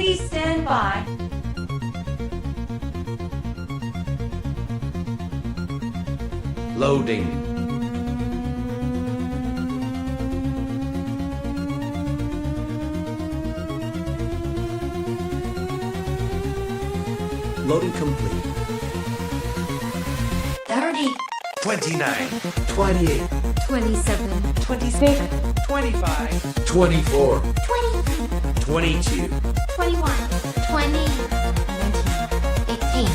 Please stand by. Loading. Loading complete. 30, 29, 28, 27, 26, 25, 24, 20, 22, 21, 20, 19, 18,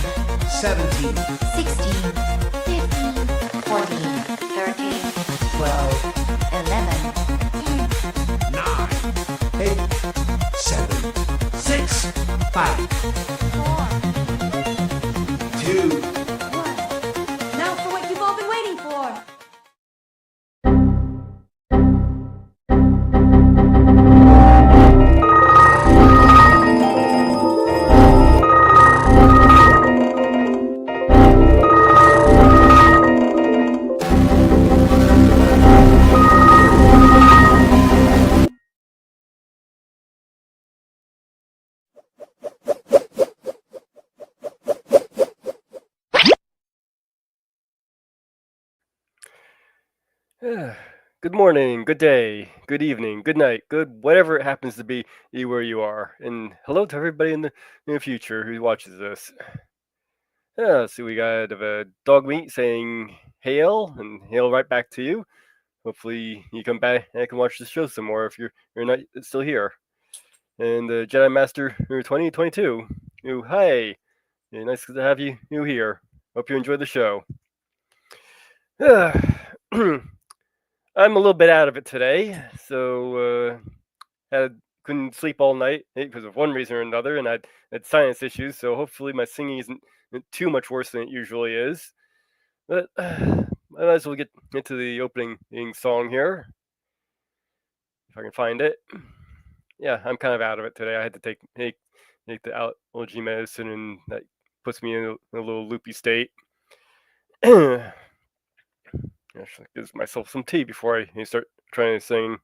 17, 16, 15, 14, 13, 12, 11, 9, 8, 7, 6, 5, 2, 1. Now for what you've all been waiting for. Good morning, good day, good evening, good night, good whatever it happens to be where you are. And hello to everybody in the future who watches this. So we got a dog meat saying hail and hail right back to you. Hopefully you come back and I can watch the show some more if you're not still here. And Jedi Master 2022. Hi. Yeah, nice to have you here. Hope you enjoy the show. I'm a little bit out of it today, so couldn't sleep all night because of one reason or another, and I had sinus issues. So hopefully my singing isn't too much worse than it usually is. But I might as well get into the opening song here, if I can find it. Yeah, I'm kind of out of it today. I had to take the allergy medicine, and that puts me in a little loopy state. I should give myself some tea before I start trying to sing.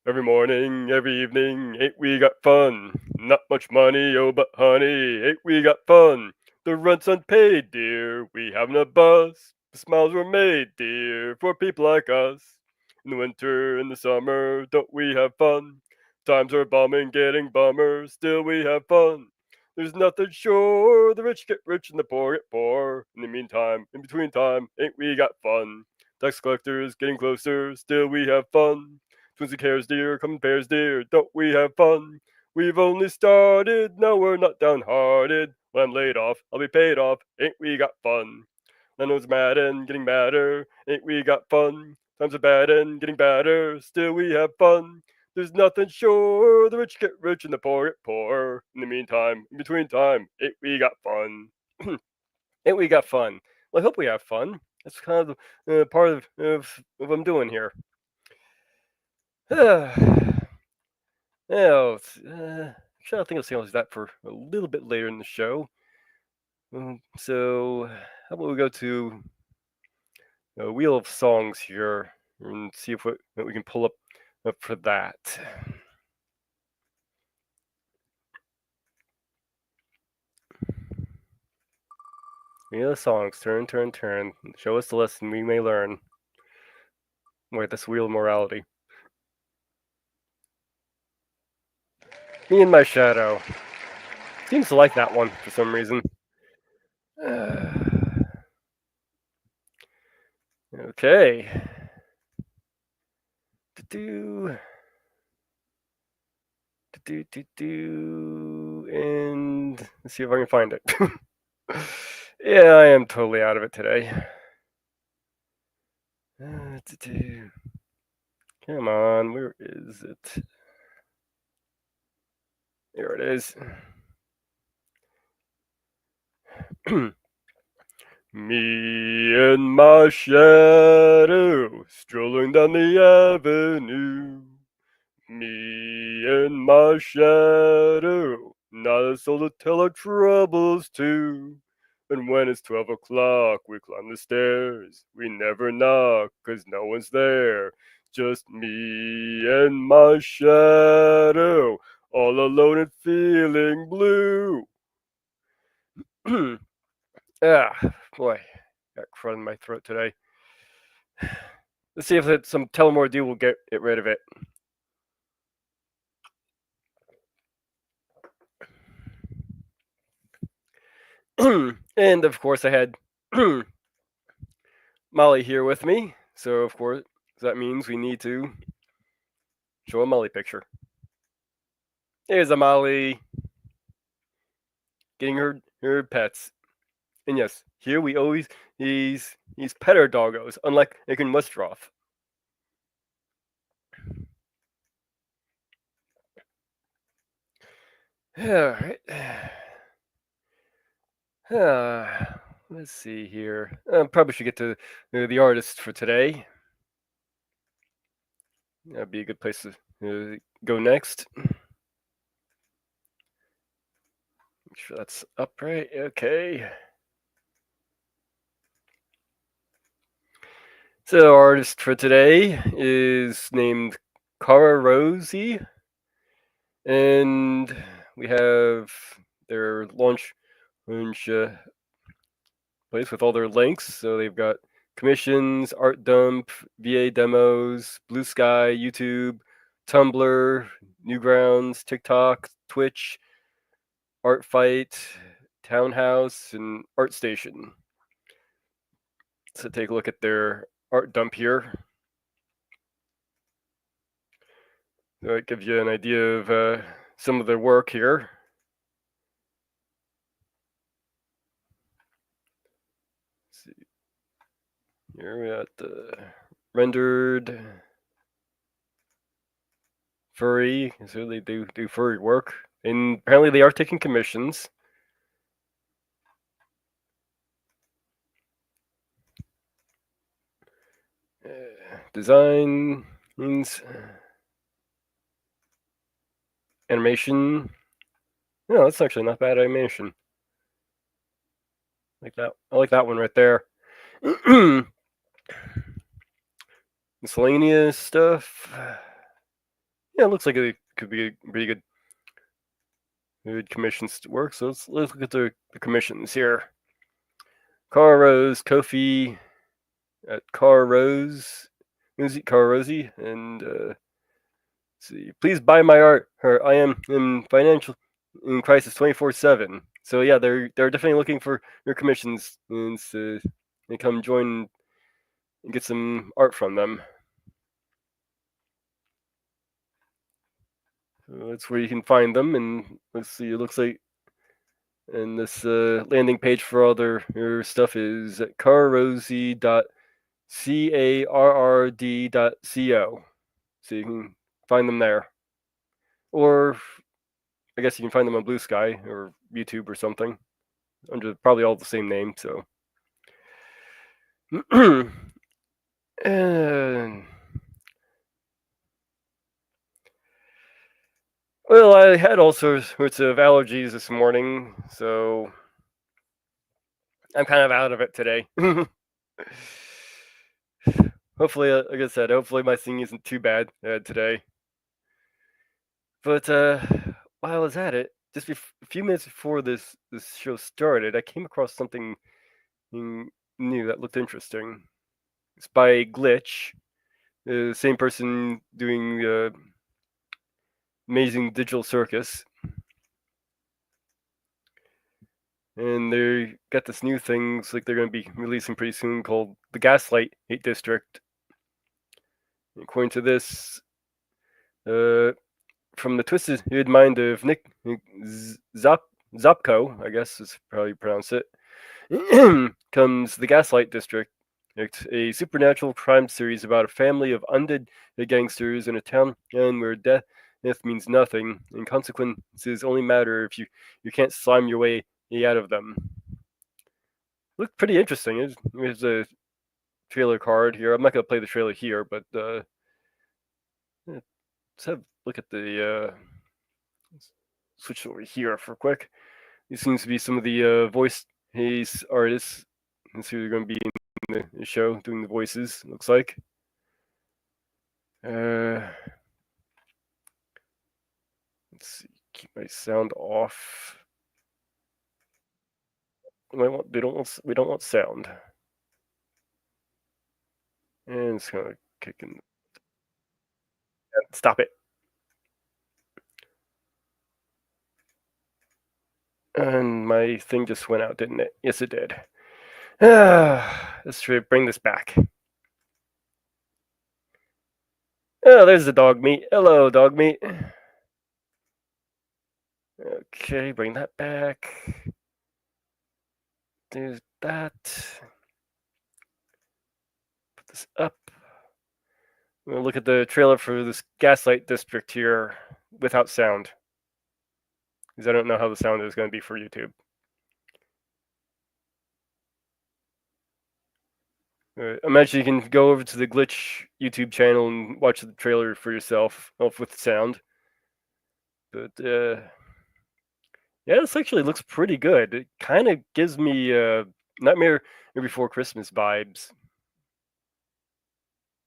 Every morning, every evening, ain't we got fun? Not much money, oh but honey, ain't we got fun? The rent's unpaid, dear, we having a buzz. The smiles were made, dear, for people like us. In the winter, in the summer, don't we have fun? Times are bombing, getting bummer, still we have fun. There's nothing sure, the rich get rich and the poor get poor. In the meantime, in between time, ain't we got fun? Tax collectors getting closer, still we have fun. Twins and cares, dear, come in pairs, dear, don't we have fun? We've only started, now we're not downhearted. When I'm laid off, I'll be paid off, ain't we got fun? Landlord's mad and getting madder, ain't we got fun? Times are bad and getting badder, still we have fun. There's nothing sure, the rich get rich and the poor get poor. In the meantime, in between time, ain't we got fun? Ain't we got fun? Well, I hope we have fun. That's kind of part of what I'm doing here. Yeah, I think I'll save that for a little bit later in the show. So, how about we go to a wheel of songs here and see if what we can pull up for that. Wheel of songs, turn, turn, turn. Show us the lesson we may learn. Wait, that's wheel of morality. Me and my shadow. Seems to like that one for some reason. Okay. And let's see if I can find it. Yeah, I am totally out of it today. Come on, where is it? There it is. Me and my shadow strolling down the avenue. Me and my shadow, not a soul to tell our troubles to. And when it's 12 o'clock, we climb the stairs. We never knock, 'cause no one's there. Just me and my shadow, all alone and feeling blue. Boy, got crud in my throat today. Let's see if some Telemore dew will get rid of it. And of course, I had Molly here with me. So of course, that means we need to show a Molly picture. Here's a Molly getting her pets. And yes, here we always these pet our doggos, unlike in Westroff. All right. Let's see here. Probably should get to the artist for today. That'd be a good place to go next. Make sure that's upright. Okay. So our artist for today is named Cara Rosie, and we have their launch place with all their links. So they've got commissions, art dump, VA demos, Blue Sky, YouTube, Tumblr, Newgrounds, TikTok, Twitch, Art Fight, Townhouse, and Art Station. So take a look at their art dump here. So it gives you an idea of some of their work here. Let's see. Here we got the rendered furry. So they do furry work, and apparently they are taking commissions. Design means animation. No, that's actually not bad animation. Like that. I like that one right there. Miscellaneous stuff. Yeah, it looks like it could be a pretty good commissions to work. So let's look at the commissions here. Car Rose, Kofi at Car Rose, Car Rosie, and see. Please buy my art. I am in financial crisis 24/7. So yeah, they're definitely looking for your commissions and they come join and get some art from them. So that's where you can find them, and let's see. It looks like, and this landing page for all their stuff is at carrd.co. So you can find them there, or I guess you can find them on Blue Sky or YouTube or something under probably all the same name. So, and well, I had all sorts of allergies this morning, so I'm kind of out of it today. Hopefully, like I said, hopefully my singing isn't too bad today. But while I was at it, just a few minutes before this show started, I came across something new that looked interesting. It's by Glitch, the same person doing Amazing Digital Circus. And they got this new thing, it's like they're going to be releasing pretty soon, called the Gaslight 8 District. According to this, from the twisted mind of Nick Zopko, I guess is how you pronounce it, comes the Gaslight District, a supernatural crime series about a family of undead gangsters in a town where death means nothing, and consequences only matter if you can't slime your way out of them. Looked pretty interesting. There's a trailer card here. I'm not going to play the trailer here, but let's have a look at the switch over here for quick. These seems to be some of the voice haze artists. Let's see who they're going to be in the show, doing the voices. Looks like. Uh, let's see. Keep my sound off. They don't want. We don't want sound. And it's gonna kick in. Stop it. And my thing just went out, didn't it? Yes, it did. Let's try to bring this back. Oh, there's the dog meat. Hello, dog meat. Okay, bring that back. There's that. Put this up. I'm gonna look at the trailer for this Gaslight District here without sound, because I don't know how the sound is going to be for YouTube. Imagine you can go over to the Glitch YouTube channel and watch the trailer for yourself with sound. But yeah, this actually looks pretty good. It kind of gives me Nightmare Before Christmas vibes.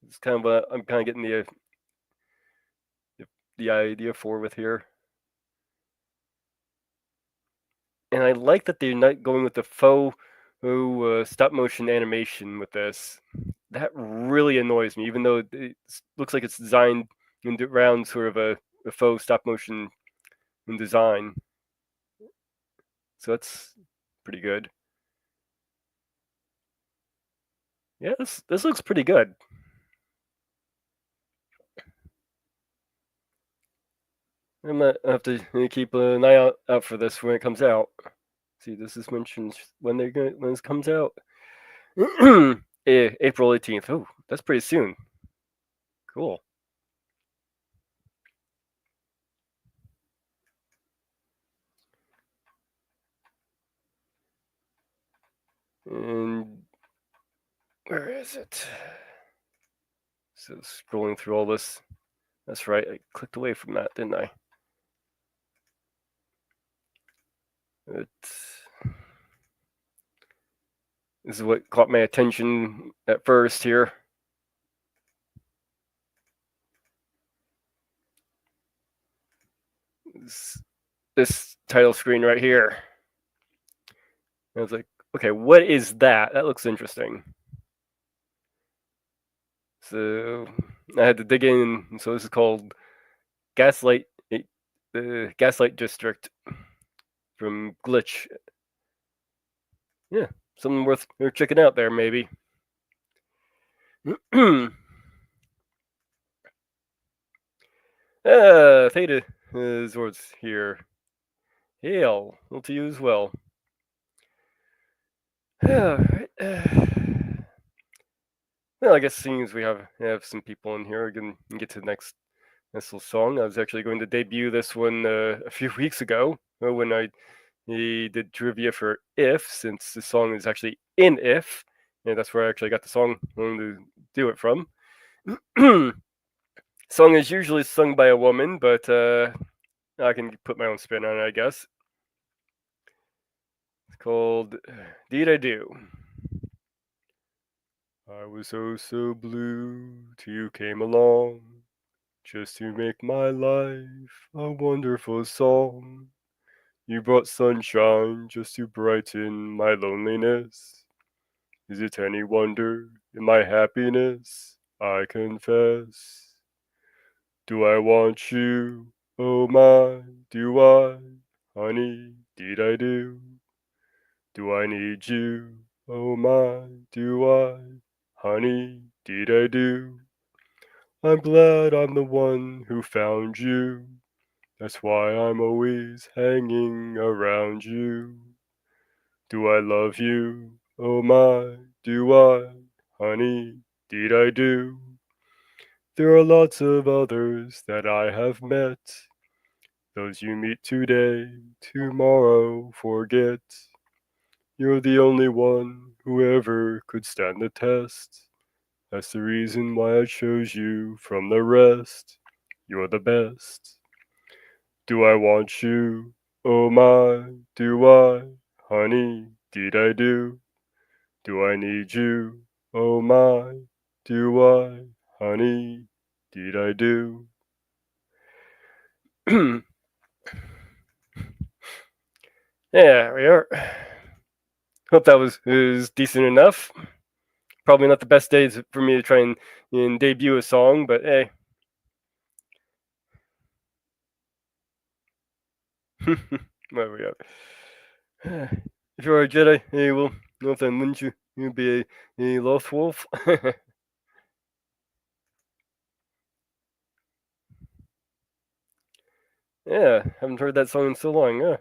It's kind of I'm kind of getting the idea for with here. And I like that they're not going with the faux stop motion animation with this. That really annoys me, even though it looks like it's designed around sort of a faux stop motion in design. So that's pretty good. Yeah, this looks pretty good. I'm gonna have to keep an eye out for this when it comes out. See, this is mentioned when this comes out. April 18th. Oh, that's pretty soon. Cool. And where is it? So scrolling through all this. That's right. I clicked away from that, didn't I? This is what caught my attention at first here. This title screen right here. I was like, okay, what is that? That looks interesting. So I had to dig in. So this is called Gaslight, the Gaslight District from Glitch. Yeah, something worth checking out there, maybe. Theta Zord's here. Hail, well to you as well. Alright. Well, I guess seeing as we have some people in here, we can get to the next little song. I was actually going to debut this one a few weeks ago when I did trivia for If, since the song is actually in If, and that's where I actually got the song to do it from. Song is usually sung by a woman, but I can put my own spin on it, I guess. It's called Did I Do? I was oh so blue till you came along, just to make my life a wonderful song. You brought sunshine just to brighten my loneliness. Is it any wonder in my happiness? I confess. Do I want you? Oh my, do I? Honey, did I do? Do I need you? Oh my, do I? Honey, did I do? I'm glad I'm the one who found you. That's why I'm always hanging around you. Do I love you? Oh my, do I? Honey, did I do? There are lots of others that I have met. Those you meet today, tomorrow forget. You're the only one who ever could stand the test. That's the reason why I chose you from the rest. You're the best. Do I want you? Oh my, do I? Honey, did I do? Do I need you? Oh my, do I, honey, did I do? Yeah, we are. Hope that was decent enough. Probably not the best days for me to try and debut a song, but hey. There we go. If you were a Jedi, hey, well, no, then wouldn't you? You'd be a lost wolf. Yeah, haven't heard that song in so long.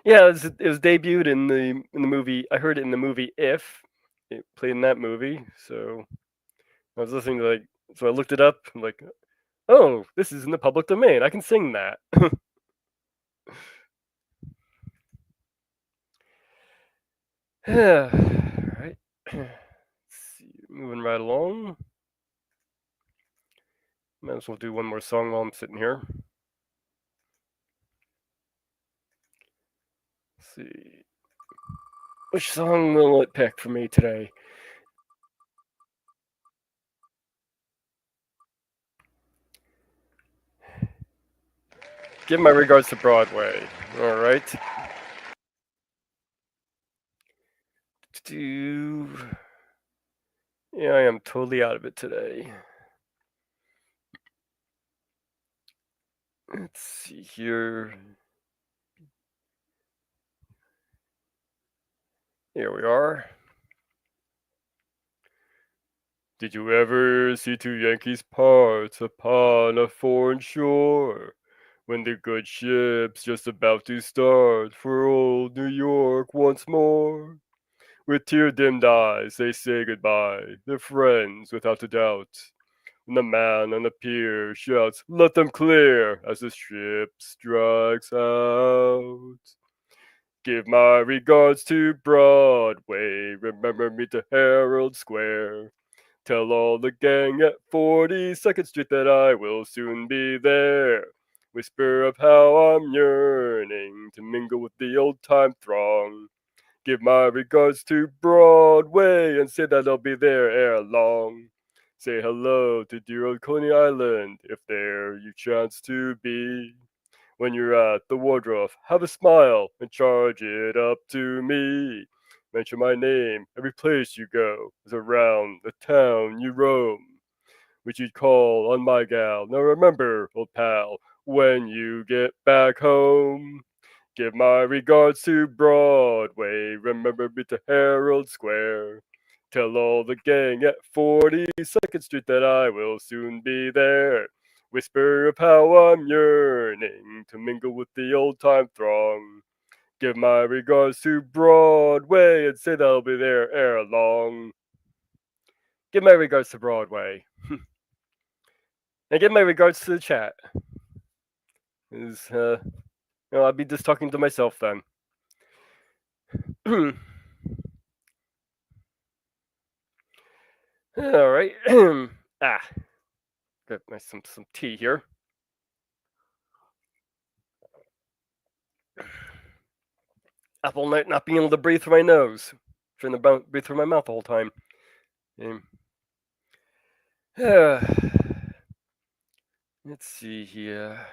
Yeah, it was debuted in the movie. I heard it in the movie If. It played in that movie, so I was listening to so I looked it up. I'm like, oh, this is in the public domain. I can sing that. Yeah, right. Let's see, moving right along. Might as well do one more song while I'm sitting here. Let's see. Which song will it pick for me today? Give my regards to Broadway. All right. Do. Yeah, I am totally out of it today. Let's see here. Here we are. Did you ever see two Yankees part upon a foreign shore? When the good ship's just about to start for old New York once more. With tear-dimmed eyes, they say goodbye. They're friends, without a doubt. And the man on the pier shouts, "Let them clear!" as the ship strikes out. Give my regards to Broadway. Remember me to Herald Square. Tell all the gang at 42nd Street that I will soon be there. Whisper of how I'm yearning to mingle with the old time throng. Give my regards to Broadway and say that I'll be there ere long. Say hello to dear old Coney Island if there you chance to be. When you're at the wardrobe, have a smile and charge it up to me. Mention my name every place you go, as around the town you roam. Which you'd call on my gal. Now remember, old pal, when you get back home. Give my regards to Broadway. Remember me to Herald Square. Tell all the gang at 42nd Street that I will soon be there. Whisper of how I'm yearning to mingle with the old time throng. Give my regards to Broadway and say that I'll be there ere long. Give my regards to Broadway. And give my regards to the chat. I'll be just talking to myself then. All right. Got some tea here. Apple night not being able to breathe through my nose, trying to breathe through my mouth the whole time. Let's see here.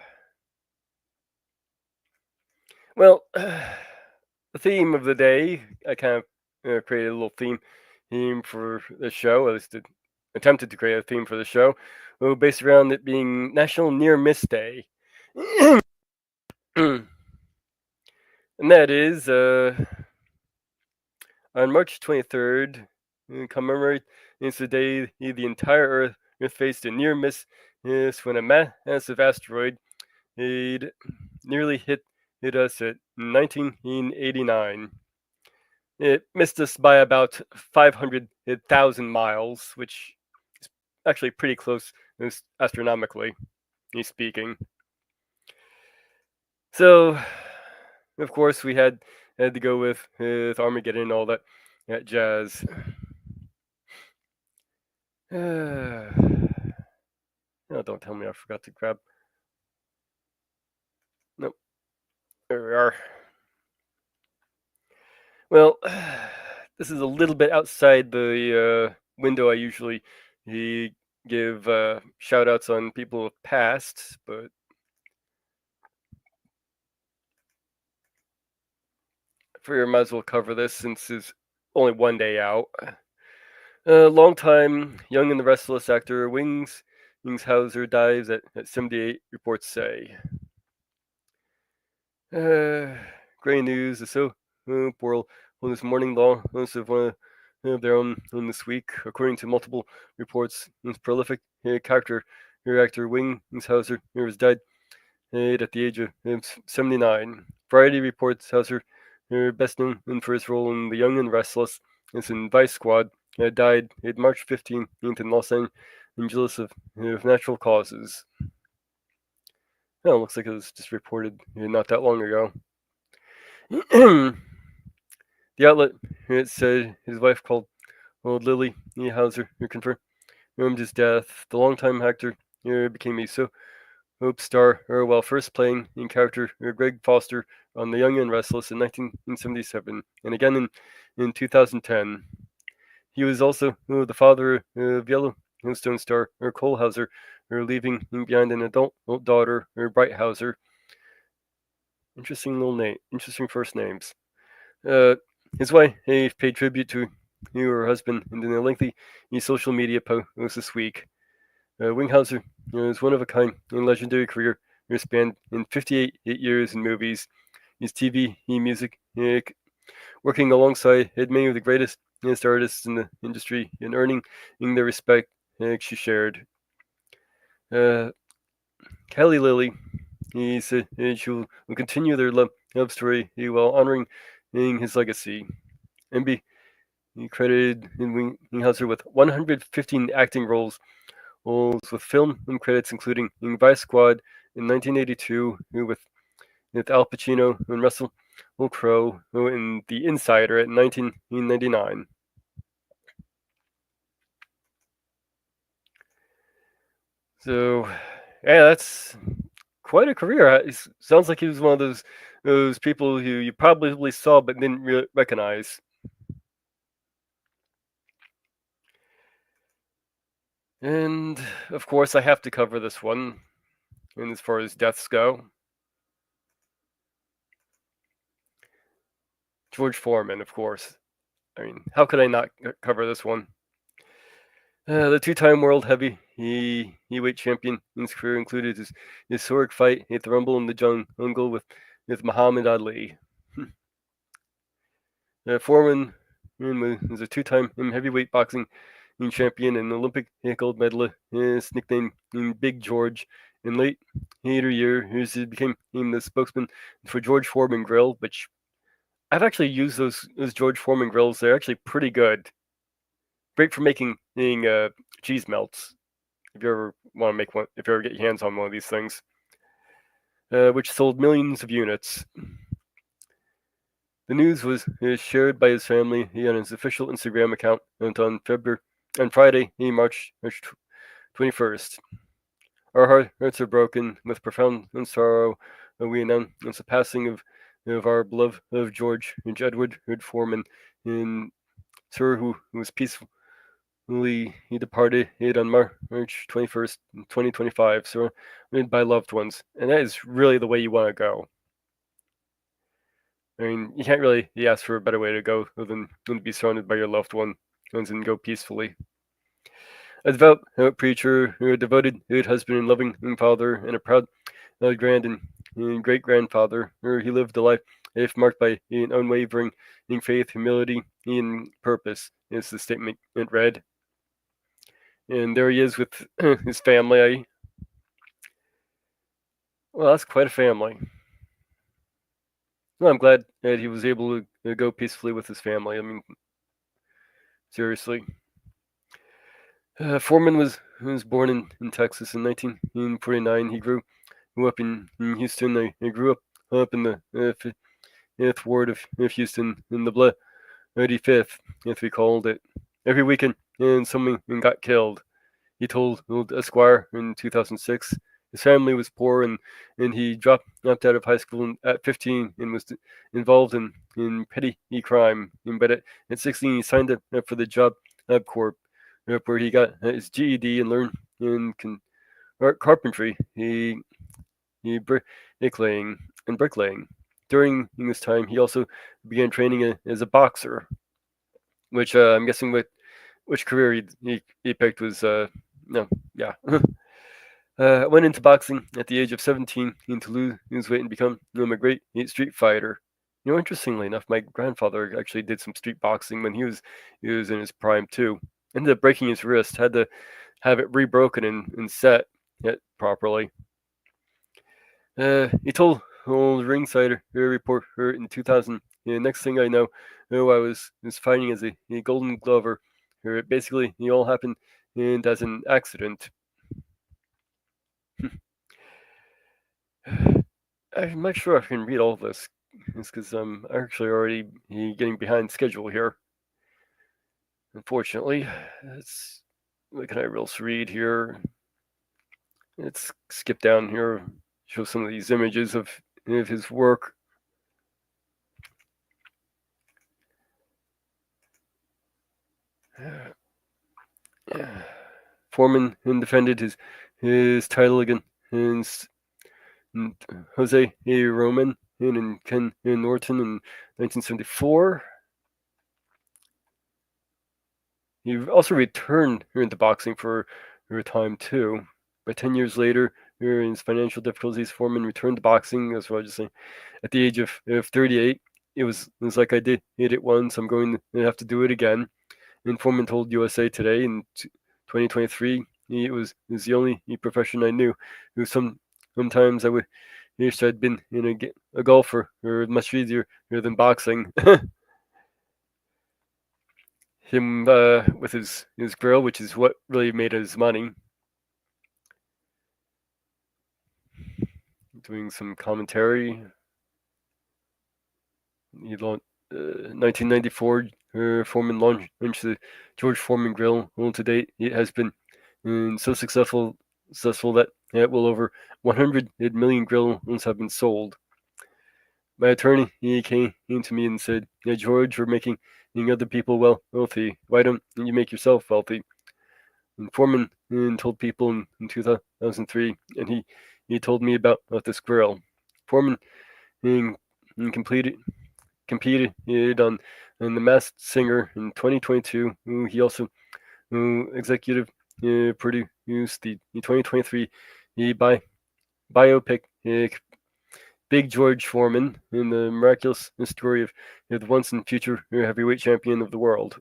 Well, the theme of the day, I kind of created a little theme for the show. At least attempted to create a theme for the show, based around it being National Near Miss Day. And that is on March 23rd, commemorate it's the day the entire Earth faced a near miss when a massive asteroid nearly hit us at 1989. It missed us by about 500,000 miles, which is actually pretty close astronomically speaking. So, of course, we had to go with Armageddon and all that jazz. Oh, don't tell me I forgot to grab. Nope. There we are. Well, this is a little bit outside the window I usually give shout outs on people who have passed, but I figure I might as well cover this since it's only one day out. Longtime Young and the Restless actor Wingshauser dies at 78, reports say. Great news. So, world on this morning law of one of their own this week, according to multiple reports. This prolific character actor Wingshauser has died at the age of 79. Variety reports Hauser, best known for his role in The Young and Restless, is in Vice Squad, died March 15th in Los Angeles of natural causes. Oh, looks like it was just reported not that long ago. The outlet said his wife called old Lily Hauser confirmed his death. The longtime actor became a soap star while first playing in character Greg Foster on The Young and Restless in 1977 and again in 2010. He was also the father of Yellowstone star Cole Hauser, leaving behind an adult daughter Bright Hauser. Interesting little name, interesting first names. His wife paid tribute to her husband in a lengthy social media post this week. Winghauser is one of a kind and legendary career spanned in 58 years in movies, his TV, music, working alongside many of the greatest artists in the industry and earning their respect she shared. Kelly Lilly, he said she will continue their love story while honoring his legacy and be credited in Winghauser with 115 acting roles with film credits including Vice Squad in 1982 with Al Pacino and Russell Crowe in The Insider in 1999. So, yeah, that's quite a career. It sounds like he was one of those people who you probably saw but didn't recognize. And of course, I have to cover this one. And as far as deaths go, George Foreman, of course. I mean, how could I not cover this one? The two-time world heavyweight champion in his career included his historic fight at the Rumble in the Jungle with Muhammad Ali. Foreman was a two-time heavyweight boxing champion and Olympic gold medalist. His nickname Big George. In late later year, he became the spokesman for George Foreman Grill, which I've actually used those George Foreman grills. They're actually pretty good. Great for making cheese melts. If you ever want to make one, if you ever get your hands on one of these things, which sold millions of units. The news was shared by his family on his official Instagram account on Friday, March 21st. Our hearts are broken with profound sorrow. We announce the passing of our beloved of George Edward Foreman, in Sir, who was peacefully departed on March 21st, 2025. Surrounded by loved ones, and that is really the way you want to go. I mean, you can't really ask for a better way to go than to be surrounded by your loved ones and go peacefully. A devout preacher, a devoted husband and loving father, and a proud grand and great grandfather, he lived a life marked by an unwavering faith, humility, and purpose, as the statement read. And there he is with his family. Well, that's quite a family. Well, I'm glad that he was able to go peacefully with his family. I mean, seriously. Foreman was born in Texas in 1949. He grew up in Houston. He grew up in the fifth ward of Houston, in the bloody fifth, if we called it. Every weekend, and someone got killed. He told Esquire in 2006. His family was poor, and he dropped out of high school at 15 and was involved in petty crime. But at 16, he signed up for the Job Corps, where he got his GED and learned in carpentry. He bricklaying and bricklaying. During this time, he also began training as a boxer, which I'm guessing which career he picked was no, yeah. Went into boxing at the age of 17 to lose weight and become a great street fighter. Interestingly enough, my grandfather actually did some street boxing when he was in his prime too. Ended up breaking his wrist, had to have it rebroken and set it properly. He told old ringside reporter in 2000. Next thing I know, I was fighting as a Golden Glover. Basically, it all happened and as an accident. I'm not sure if I can read all of this. It's because I'm actually already getting behind schedule here. Unfortunately, it's what can I else read here? Let's skip down here, show some of these images of his work. Foreman defended his title against Jose A. Roman and Ken Norton in 1974. He also returned into boxing for a time too. But 10 years later, in his financial difficulties, Foreman returned to boxing. That's what I was just saying. At the age of 38, it was like I did it once. I'm going to have to do it again. And Foreman told USA Today in 2023, it was the only profession I knew. It was sometimes I wish I'd been a golfer, or much easier than boxing. Him with his grill, which is what really made his money. Doing some commentary. He launched 1994. Foreman launched the George Foreman Grill. Well, to date, it has been so successful that well over 100 million grills have been sold. My attorney came to me and said, "Yeah, George, we're making other people wealthy. Why don't you make yourself wealthy?" And Foreman told people in 2003, and he told me about this grill. Foreman competed on The Masked Singer in 2022. He also executive produced the 2023 biopic Big George Foreman in the miraculous story of the once and future heavyweight champion of the world.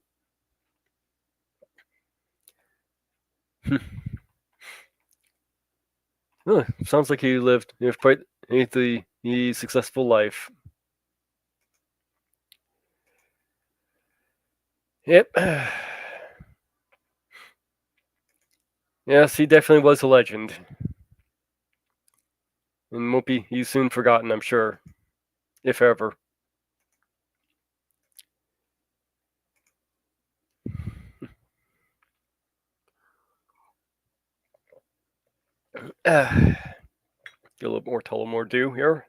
Oh, sounds like he lived quite a successful life. Yep. Yes, he definitely was a legend. And won't be soon forgotten, I'm sure. If ever. Get a little more Tullamore Dew here.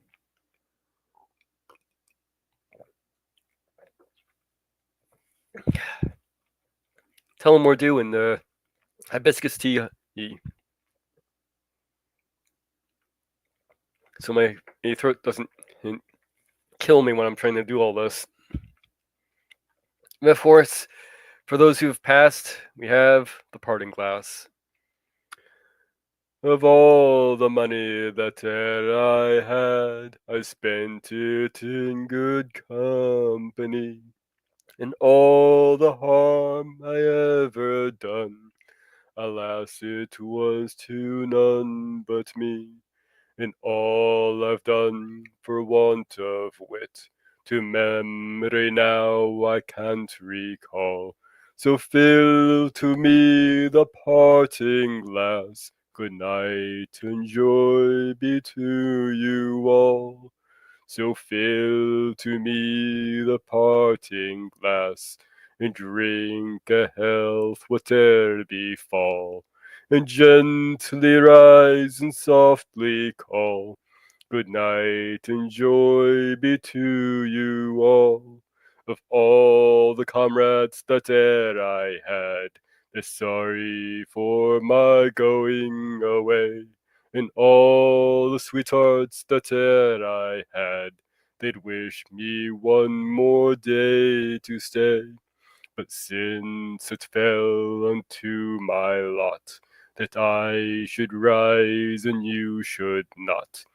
Tullamore Dew and the hibiscus tea. So my throat doesn't kill me when I'm trying to do all this. And of course, for those who have passed, we have the parting glass. Of all the money that I had, I spent it in good company. And all the harm I ever done, alas, it was to none but me. And all I've done for want of wit, to memory now I can't recall. So fill to me the parting glass. Good night and joy be to you all. So fill to me the parting glass, and drink a health whate'er befall, and gently rise and softly call. Good night and joy be to you all. Of all the comrades that e'er I had, They're sorry for my going away, and all the sweethearts that e'er I had, they'd wish me one more day to stay. But since it fell unto my lot that I should rise and you should not,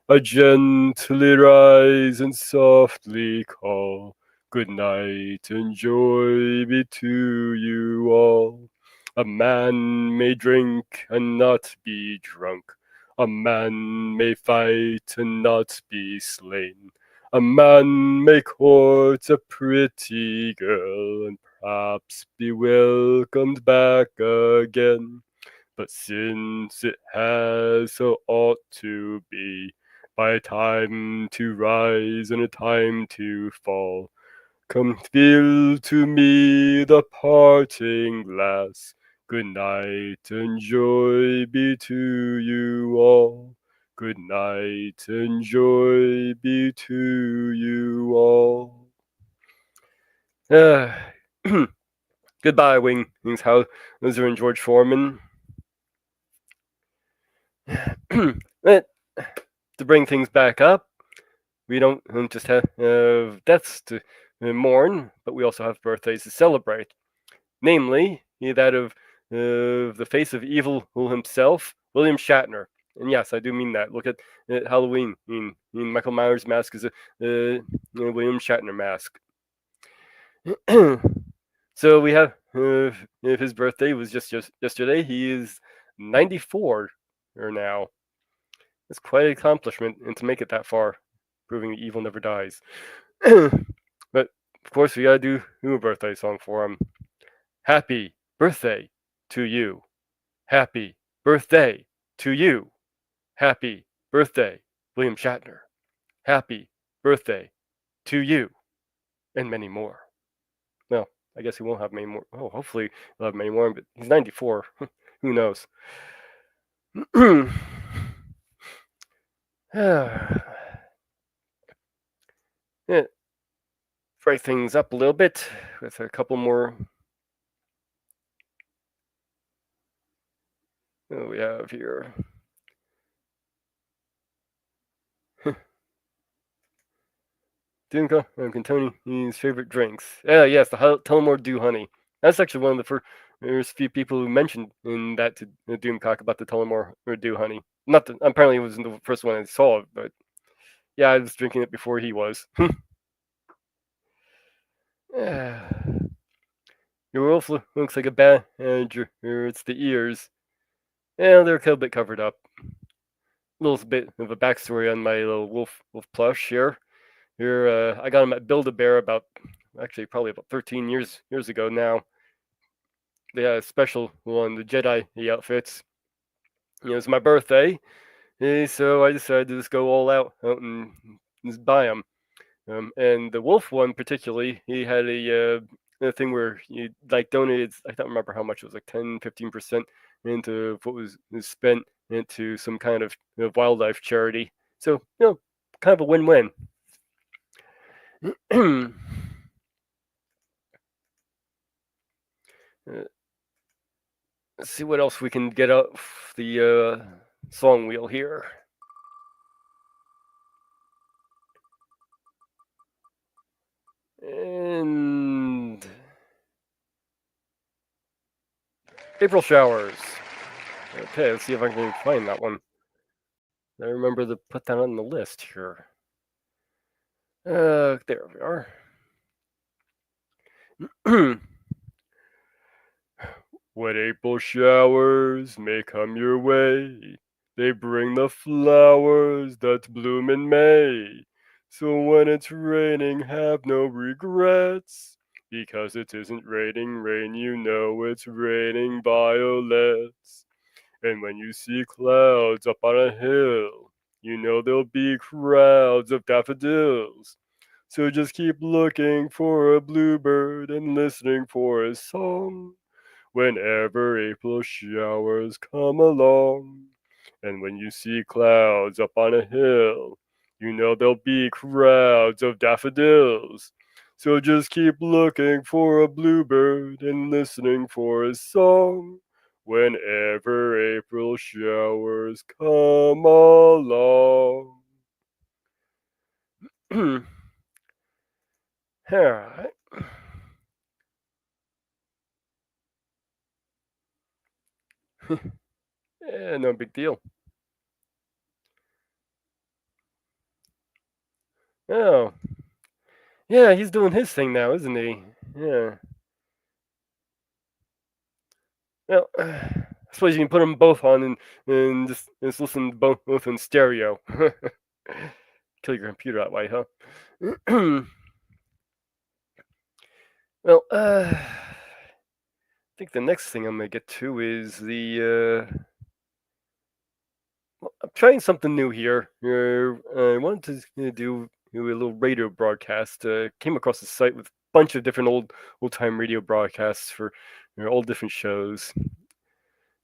I gently rise and softly call, good night and joy be to you all. A man may drink and not be drunk. A man may fight and not be slain. A man may court a pretty girl and perhaps be welcomed back again. But since it has so ought to be, by a time to rise and a time to fall, come fill to me the parting glass. Good night and joy be to you all. Good night and joy be to you all. Goodbye, Wings Hauser and George Foreman. To bring things back up, we don't just have deaths to mourn, but we also have birthdays to celebrate. Namely, that of the face of evil himself, William Shatner. And yes, I do mean that. Look at Halloween. Michael Myers' mask is a William Shatner mask. So we have if his birthday was just yesterday. He is 94 now. It's quite an accomplishment, and to make it that far, proving that evil never dies. But of course, we gotta do a birthday song for him. Happy birthday to you. Happy birthday to you. Happy birthday, William Shatner. Happy birthday to you, and many more. Well, I guess he won't have many more. Oh, hopefully he'll have many more, but he's 94. Who knows? Yeah, break things up a little bit with a couple more. What do we have here? Doom Cantoni's favorite drinks. Yes, the Tullamore Dew Honey. That's actually one of the first few people who mentioned in that to Doomcock about the Tullamore Dew Honey. Not that apparently it wasn't the first one I saw, but yeah, I was drinking it before he was. Your wolf looks like a badger. It's the ears. Yeah, they're a little bit covered up. A little bit of a backstory on my little wolf plush here. Here, I got him at Build-A-Bear probably about 13 years ago now. They had a special one, the Jedi outfits. It's my birthday, so I decided to just go all out and just buy them. And the wolf one particularly, he had a thing where you donated, I don't remember how much it was, like 10-15% into what was spent into some kind of wildlife charity. So kind of a win-win. Let's see what else we can get off the song wheel here. And April showers. Okay, let's see if I can find that one. I remember to put that on the list here. There we are. When April showers may come your way, they bring the flowers that bloom in May. So when it's raining, have no regrets, because it isn't raining rain, you know it's raining violets. And when you see clouds up on a hill, you know there'll be crowds of daffodils. So just keep looking for a bluebird and listening for his song whenever April showers come along. And when you see clouds up on a hill, you know there'll be crowds of daffodils. So just keep looking for a bluebird and listening for his song whenever April showers come along. Alright. Yeah, no big deal. Oh. Yeah, he's doing his thing now, isn't he? Yeah. Well, I suppose you can put them both on and just listen to both in stereo. Kill your computer that way, huh? Well, I think the next thing I'm gonna get to is I'm trying something new here. I wanted to do a little radio broadcast. Came across the site with a bunch of different old time radio broadcasts for all different shows,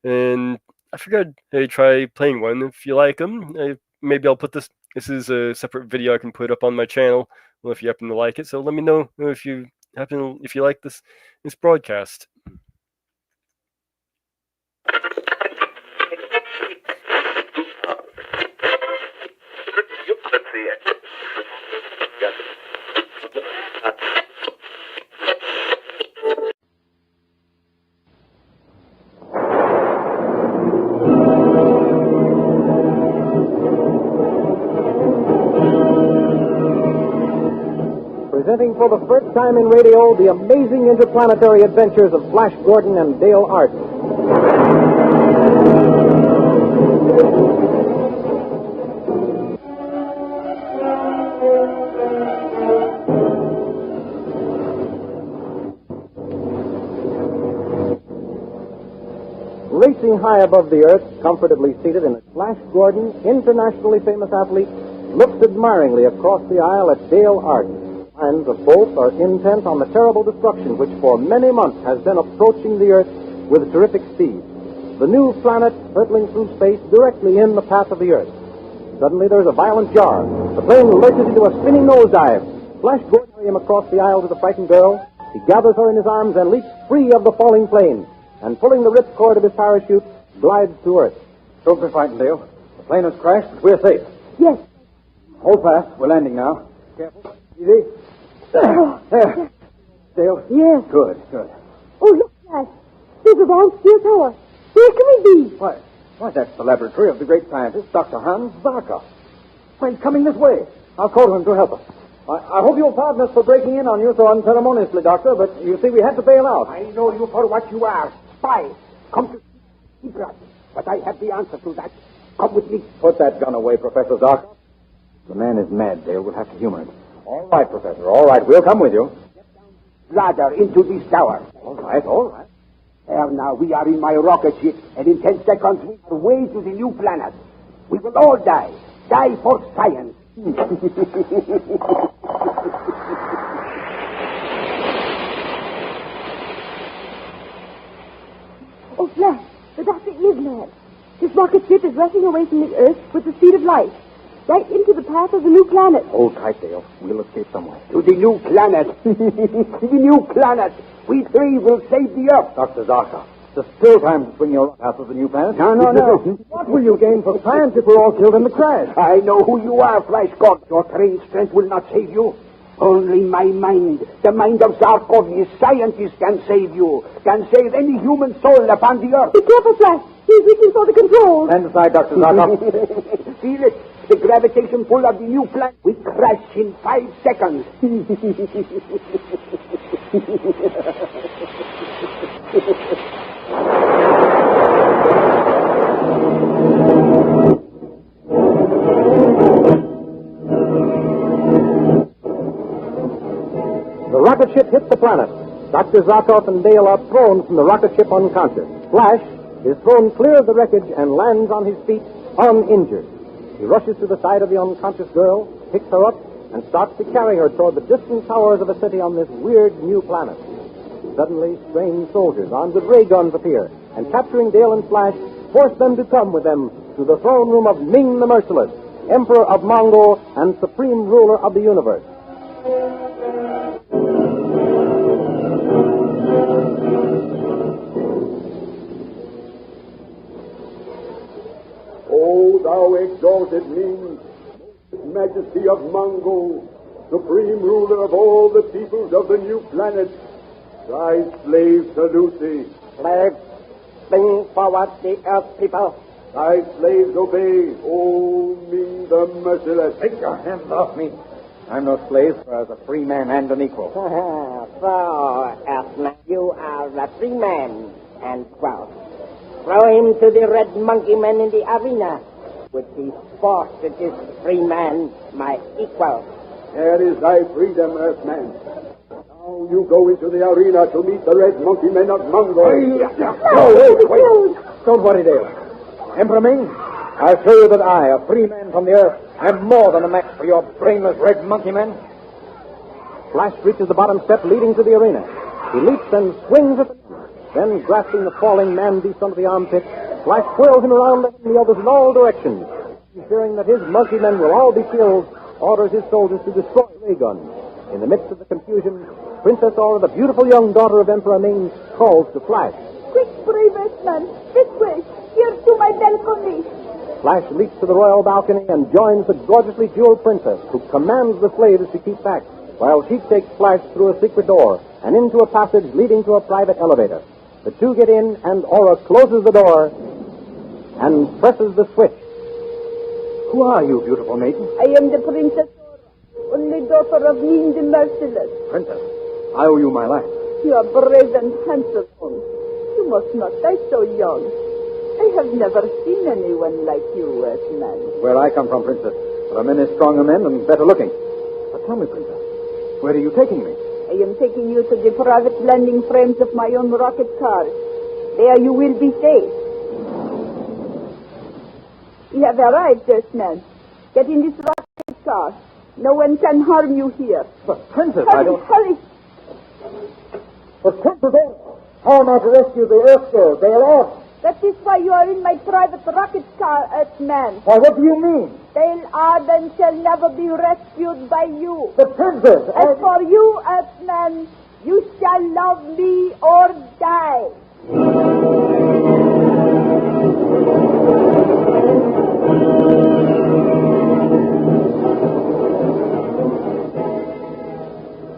and I figured I'd try playing one. If you like them, maybe I'll put this. This is a separate video I can put up on my channel. Well, if you happen to like it, so let me know if you like this broadcast. Presenting for the first time in radio the amazing interplanetary adventures of Flash Gordon and Dale Arden. Racing high above the Earth, comfortably seated in it, Flash Gordon, internationally famous athlete, looks admiringly across the aisle at Dale Arden. Minds of both are intent on the terrible destruction which for many months has been approaching the Earth with terrific speed. The new planet hurtling through space directly in the path of the Earth. Suddenly there's a violent jar. The plane lurches into a spinning nosedive. Flash Gordon carries him across the aisle to the frightened girl. He gathers her in his arms and leaps free of the falling plane, and pulling the ripcord of his parachute, glides to Earth. Don't be frightened, Dale. The plane has crashed, but we're safe. Yes. Hold fast. We're landing now. Careful. Easy. There. Dale? Yes. Good. Oh, look, Flash. There's a round steel tower. Where can we be? Why, that's the laboratory of the great scientist, Dr. Hans Zarkov. Why, he's coming this way. I'll call to him to help us. I hope you'll pardon us for breaking in on you so unceremoniously, Doctor, but you see, we had to bail out. I know you for what you are. Spy. Come to secret. But I have the answer to that. Come with me. Put that gun away, Professor Zarkov. The man is mad, Dale. We'll have to humor him. All right, Professor. All right. We'll come with you. Ladder into this tower. All right. There now, we are in my rocket ship, and in 10 seconds we are way to the new planet. We will all die. Die for science. Oh, Flash, the doctor is mad. His rocket ship is rushing away from the Earth with the speed of light, right into the path of the new planet. Hold tight, Dale. We'll escape somewhere. To the new planet. The new planet. We three will save the Earth. Dr. Zarkov, there's still time to swing your out of the new planet. No. What will you gain for science if we're all killed in the crash? I know who you are, Flash Gordon. Your trained strength will not save you. Only my mind, the mind of Zarkov, the scientist, can save you. Can save any human soul upon the Earth. Be careful, Flash. He's reaching for the controls. Stand aside, Dr. Zarkov. Feel it. The gravitation pull of the new planet. We crash in 5 seconds. The rocket ship hits the planet. Dr. Zarkov and Dale are thrown from the rocket ship unconscious. Flash is thrown clear of the wreckage and lands on his feet uninjured. He rushes to the side of the unconscious girl, picks her up, and starts to carry her toward the distant towers of a city on this weird new planet. Suddenly, strange soldiers armed with ray guns appear, and capturing Dale and Flash, force them to come with them to the throne room of Ming the Merciless, Emperor of Mongo and Supreme Ruler of the Universe. thou exalted Ming, majesty of Mongo, supreme ruler of all the peoples of the new planet, thy slaves salute thee. Slaves, bring forward the earth people. Thy slaves obey, O Ming the merciless. Take your hands off me. I'm no slave, for as a free man and an equal. So, Earthman, you are a free man and equal. Throw him to the red monkey man in the arena. With his force, it is free man, my equal. There is thy freedom, Earthman. Now you go into the arena to meet the red monkey men of Mongo. No, wait. Don't worry, Dale. Emperor Ming, I'll show you that I, a free man from the earth, am more than a match for your brainless red monkey men. Flash reaches the bottom step leading to the arena. He leaps and swings at the... Then, grasping the falling man-beast under the armpit, Flash whirls him around and the others in all directions. Fearing that his monkey men will all be killed, orders his soldiers to destroy ray guns. In the midst of the confusion, Princess Aura, the beautiful young daughter of Emperor Ming, calls to Flash. Quick, brave Earthman, this way, here to my balcony. Flash leaps to the royal balcony and joins the gorgeously jeweled princess, who commands the slaves to keep back, while she takes Flash through a secret door and into a passage leading to a private elevator. The two get in, and Aura closes the door and presses the switch. Who are you, beautiful maiden? I am the Princess Aura, only daughter of Ming the Merciless. Princess, I owe you my life. You are brave and handsome. You must not die so young. I have never seen anyone like you, Earthman. Where I come from, Princess, there are many stronger men and better looking. But tell me, Princess, where are you taking me? I am taking you to the private landing frames of my own rocket cars. There you will be safe. We have arrived, Earthman. Get in this rocket car. No one can harm you here. But, Princess, Hurry, I don't... hurry. But, Princess, how am I to rescue the Earth girl? They are off. That is why you are in my private rocket car, Earthman. Why, what do you mean? Dale Arden shall never be rescued by you. But, Princess, As for you, Earthman, you shall love me or die.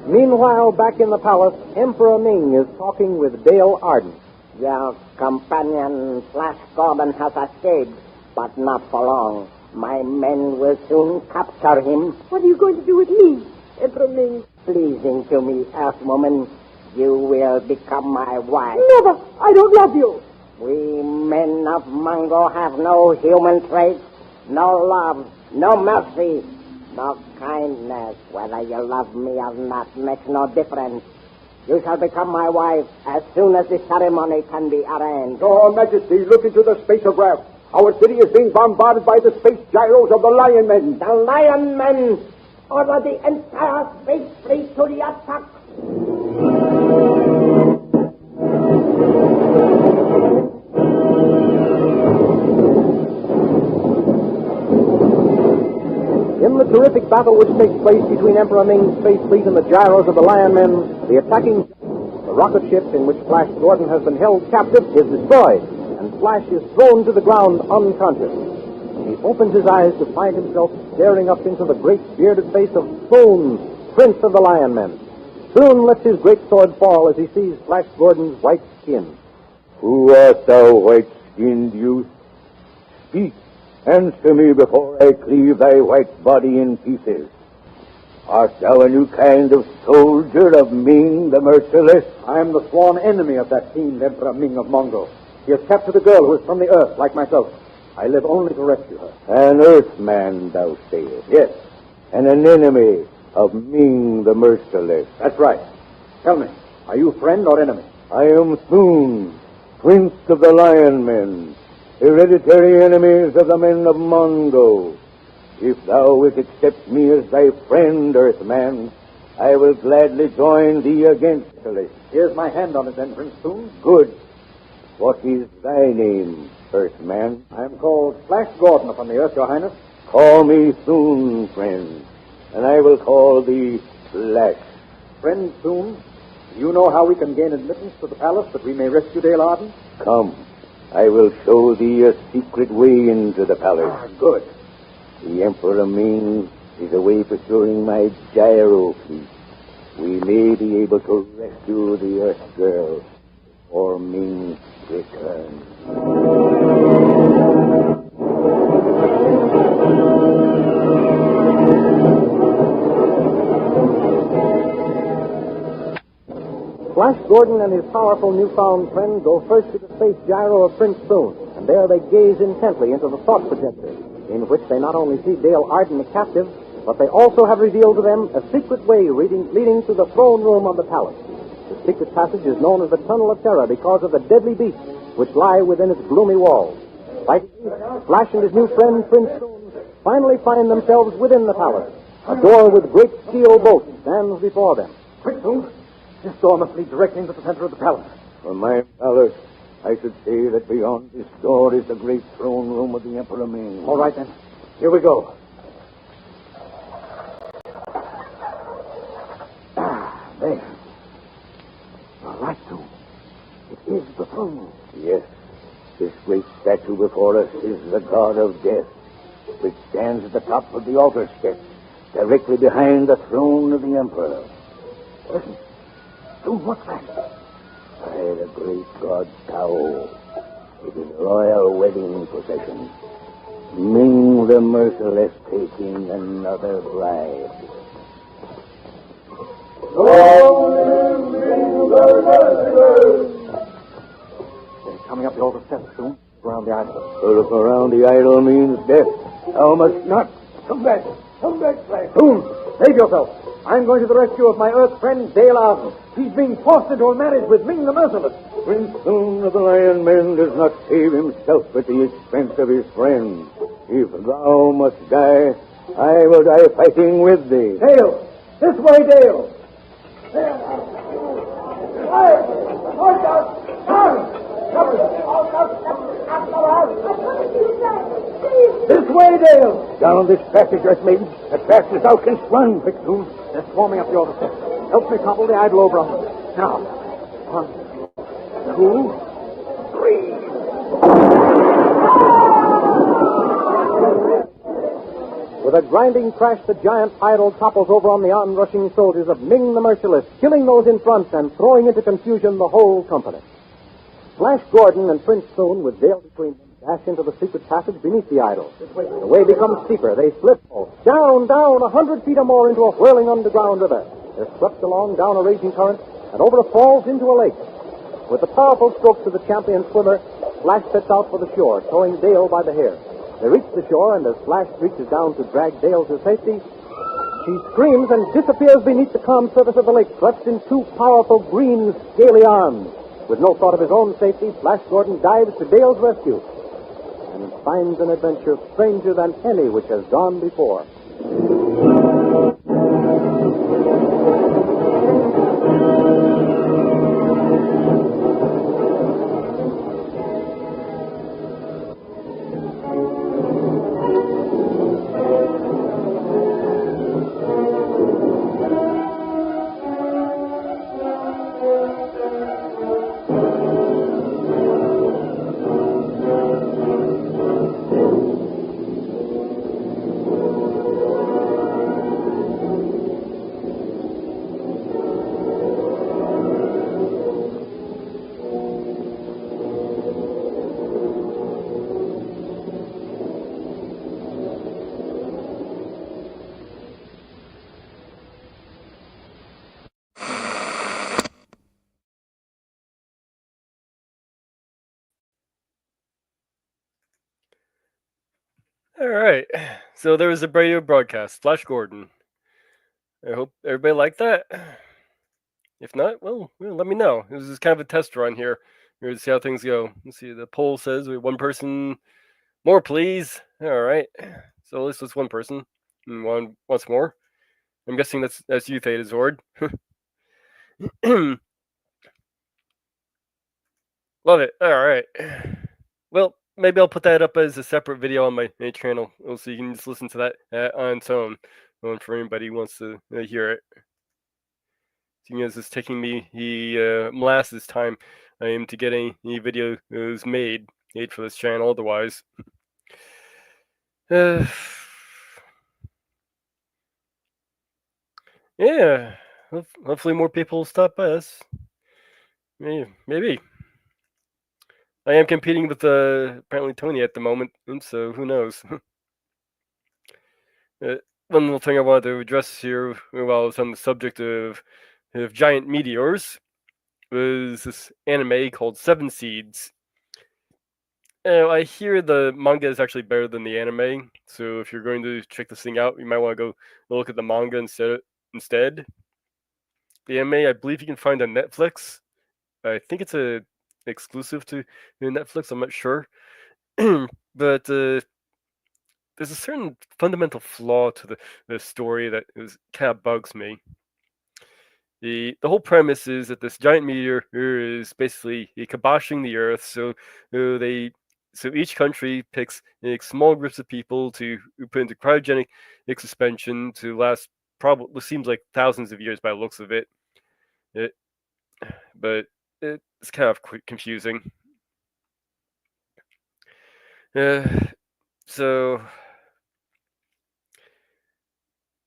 Meanwhile, back in the palace, Emperor Ming is talking with Dale Arden. Your companion, Flash Gordon, has escaped, but not for long. My men will soon capture him. What are you going to do with me, Emperor Ming? Pleasing to me, Earthwoman, you will become my wife. Never! I don't love you. We men of Mongo have no human traits, no love, no mercy, no kindness. Whether you love me or not makes no difference. You shall become my wife as soon as the ceremony can be arranged. Your Majesty, look into the spacograph. Our city is being bombarded by the space gyros of the Lion Men. The Lion Men order the entire space fleet to the attack. In the terrific battle which takes place between Emperor Ming's space fleet and the gyros of the Lion Men, the rocket ship in which Flash Gordon has been held captive is destroyed, and Flash is thrown to the ground unconscious. He opens his eyes to find himself staring up into the great bearded face of Soon, Prince of the Lion Men. Soon lets his great sword fall as he sees Flash Gordon's white skin. Who art thou, white-skinned youth? Speak. Answer me before I cleave thy white body in pieces. Art thou a new kind of soldier of Ming the Merciless? I am the sworn enemy of that fiend Emperor Ming of Mongo. He has captured a girl who is from the earth, like myself. I live only to rescue her. An earthman, thou sayest? Yes, And an enemy of Ming the Merciless? that's right. Tell me, are you friend or enemy? I am Soon, Prince of the Lion Men, hereditary enemies of the men of Mongo. If thou wilt accept me as thy friend, Earthman, I will gladly join thee against Merciless. Here's my hand on it, then, Prince Soon. Good. What is thy name, Earthman? I am called Flash Gordon upon the earth, Your Highness. Call me Soon, friend, and I will call thee Flash. Friend Soon, do you know how we can gain admittance to the palace that we may rescue Dale Arden? Come, I will show thee a secret way into the palace. Good. The Emperor Ming is away pursuing my gyro fleet. We may be able to rescue the Earth Girl before Ming returns. Flash Gordon and his powerful newfound friend go first to the space gyro of Prince Soon, and there they gaze intently into the thought projector, in which they not only see Dale Arden the captive, but they also have revealed to them a secret way leading to the throne room of the palace. The secret passage is known as the Tunnel of Terror because of the deadly beasts which lie within its gloomy walls. Fighting, Flash and his new friend Prince Soon finally find themselves within the palace. A door with great steel bolts stands before them. Quick, Soon. This door must lead directly into the center of the palace. From my palace, I should say that beyond this door is the great throne room of the Emperor Ming. All right, then. Here we go. There. All right, Soon. It is the throne room. Yes, this great statue before us is the god of death, which stands at the top of the altar steps, directly behind the throne of the Emperor. Listen. Soon, what's that? By the great god Tao, it is royal wedding procession. Ming the Merciless taking another bride. They're coming up the altar steps, Soon. Around the idol. To look around the idol means death. Thou must not. Come back. Come back, Flash. Soon. Save yourself. I'm going to the rescue of my Earth friend, Dale Arden. He's being forced into a marriage with Ming the Merciless. Prince Soon of the Lion Men does not save himself at the expense of his friend. If thou must die, I will die fighting with thee. Dale! This way, Dale! This way, Dale! Down this passage, Earth Maiden, as fast as thou canst run. Quick, Soon. They're swarming up the altar steps. Help me topple the idol over on them. Now. 1, 2, 3. With a grinding crash, the giant idol topples over on the onrushing soldiers of Ming the Merciless, killing those in front and throwing into confusion the whole company. Flash Gordon and Prince Soon, with Dale between them, dash into the secret passage beneath the idol. The way becomes steeper. They slip down, 100 feet or more into a whirling underground river. They're swept along down a raging current and over the falls into a lake. With the powerful strokes of the champion swimmer, Flash sets out for the shore, towing Dale by the hair. They reach the shore, and as Flash reaches down to drag Dale to safety, she screams and disappears beneath the calm surface of the lake, clutched in 2 powerful green, scaly arms. With no thought of his own safety, Flash Gordon dives to Dale's rescue and finds an adventure stranger than any which has gone before. All right. So there was a radio broadcast, Flash Gordon. I hope everybody liked that. If not, well, let me know. This is kind of a test run here. We're going to see how things go. Let's see. The poll says we have 1 person. More, please. All right. So at least it's 1 person. And once more. I'm guessing that's you, Theta Zord. Love it. All right. Well, maybe I'll put that up as a separate video on my channel, so you can just listen to that on its own, for anybody who wants to hear it. Seeing as it's taking me molasses time, I am to get any videos made for this channel. Otherwise, yeah, hopefully more people will stop by us. Maybe. I am competing with apparently Tony at the moment, and so who knows. One little thing I wanted to address here while I was on the subject of giant meteors was this anime called Seven Seeds. I hear the manga is actually better than the anime, so if you're going to check this thing out, you might want to go look at the manga instead. The anime, I believe you can find on Netflix. I think it's a exclusive to Netflix. I'm not sure, but there's a certain fundamental flaw to the story that kind of bugs me. The whole premise is that this giant meteor is basically kiboshing the Earth, so each country picks small groups of people to put into cryogenic suspension to last probably seems like thousands of years by the looks of it. But it's kind of confusing. So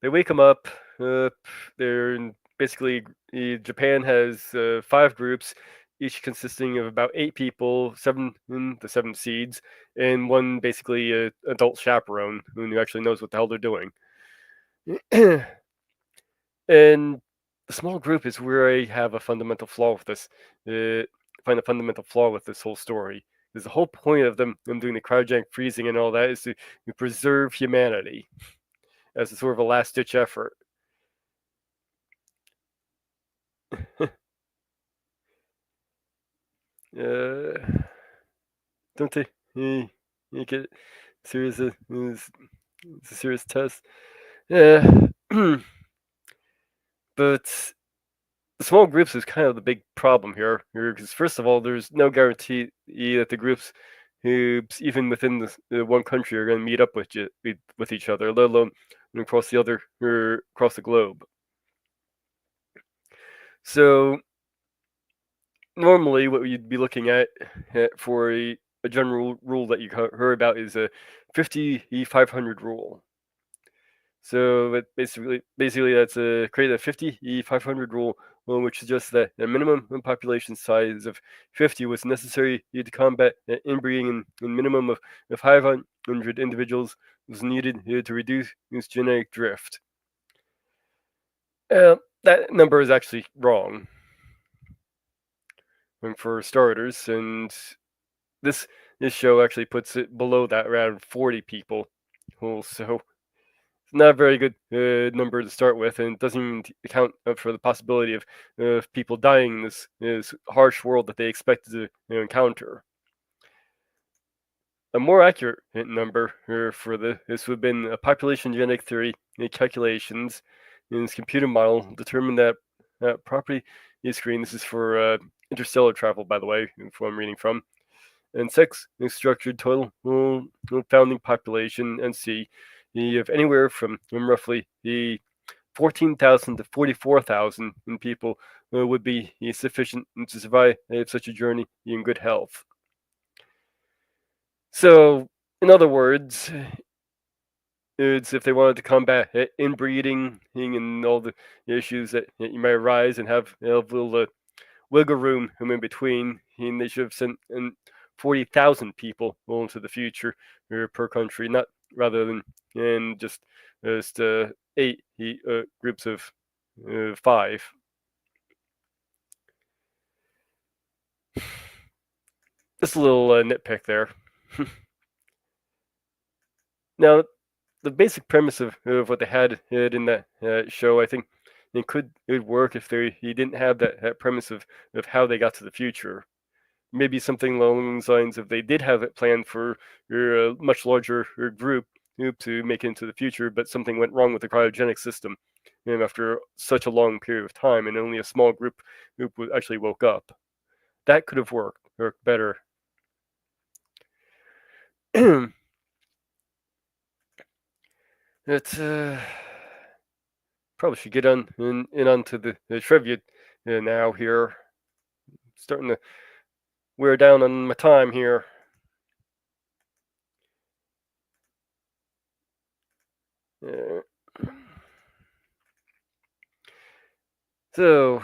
they wake them up. They're basically Japan has 5 groups, each consisting of about 8 people, the 7 seeds, and one basically adult chaperone who actually knows what the hell they're doing. And the small group is where I have a fundamental flaw with this. Find a fundamental flaw with this whole story. Because the whole point of them doing the cryogenic freezing and all that is to preserve humanity as a sort of a last-ditch effort. Don't they? You get serious. It's a serious test. Yeah, but the small groups is kind of the big problem here. Because first of all, there's no guarantee that the groups who even within the one country are going to meet up with each other, let alone across across the globe. So normally, what you'd be looking at for a general rule that you heard about is a 50E500 rule. So basically that's create a 50E500 rule, which suggests that a minimum population size of 50 was necessary to combat inbreeding, and minimum of 500 individuals was needed to reduce genetic drift. That number is actually wrong, for starters, and this show actually puts it below that, around 40 people. So it's not a very good number to start with, and it doesn't even account for the possibility of people dying in this harsh world that they expected to encounter. A more accurate number for this would have been a population genetic theory calculations in this computer model determined that property screen. This is for interstellar travel, by the way, if I'm reading from. And sex structured total founding population NC of anywhere from roughly 14,000 to 44,000 people would be sufficient to survive such a journey in good health. So, in other words, it's if they wanted to combat inbreeding and all the issues that you might arise and have a little wiggle room in between, and they should have sent 40,000 people into the future per country, not rather than just 8 groups of 5. Just a little nitpick there. Now, the basic premise of what they had in that show, I think it would work if he didn't have that premise of how they got to the future. Maybe something along those lines of they did have it planned for a much larger group to make it into the future, but something went wrong with the cryogenic system, and after such a long period of time, and only a small group actually woke up. That could have worked better. It's probably should get onto the trivia now here. Starting to we're down on my time here. So,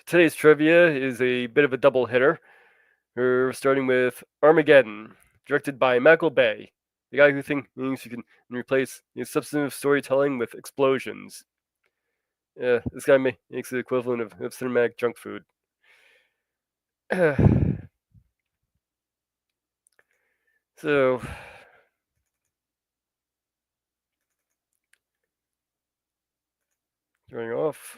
today's trivia is a bit of a double hitter. We're starting with Armageddon, directed by Michael Bay, the guy who thinks you can replace substantive storytelling with explosions. This guy makes the equivalent of cinematic junk food. So, starting off,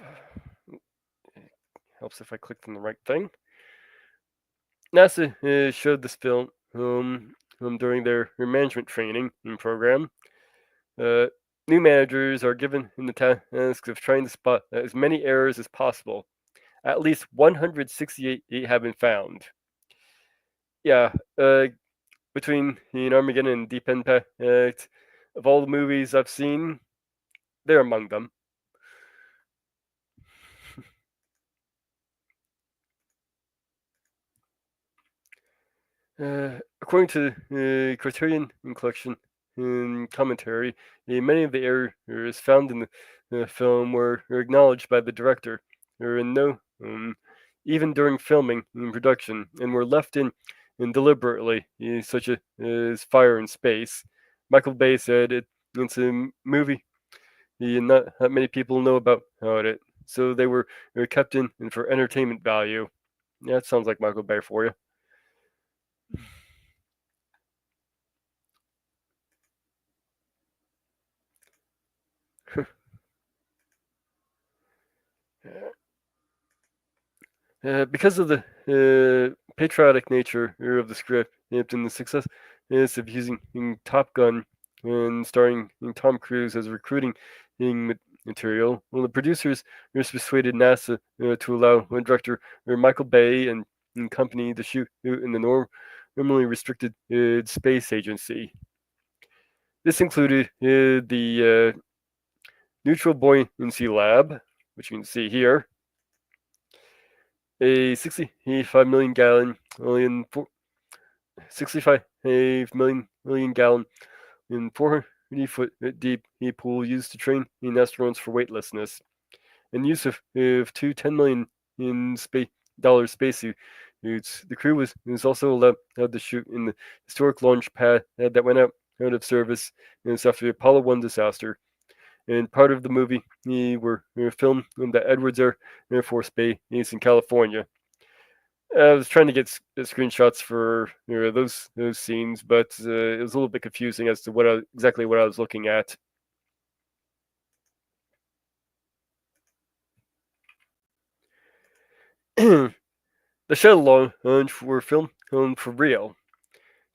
helps if I clicked on the right thing. NASA showed this film during their management training program. New managers are given in the task of trying to spot as many errors as possible. At least 168 have been found. Yeah, between Armageddon and Deep Impact, of all the movies I've seen, they're among them. According to the Criterion Collection and commentary, many of the errors found in the film were acknowledged by the director, or in no, even during filming and production, and were left in deliberately, such as fire in space. Michael Bay said it's a movie not that many people know about it, so they were kept in for entertainment value. Yeah, that sounds like Michael Bay for you. Because of the patriotic nature of the script and the success of using Top Gun and starring Tom Cruise as recruiting material, well, the producers persuaded NASA to allow director Michael Bay and company to shoot in the normally restricted space agency. This included the Neutral Buoyancy Lab, which you can see here, a 65 million gallon, 65 million gallon and 400-foot deep pool used to train astronauts for weightlessness, and use of two $10 million dollar spacesuits. The crew was also allowed to shoot in the historic launch pad that went out of service after the Apollo 1 disaster. And part of the movie were filmed in the Edwards Air Force Base in California. I was trying to get screenshots for those scenes, but it was a little bit confusing as to exactly what I was looking at. The shuttle launch were filmed for real.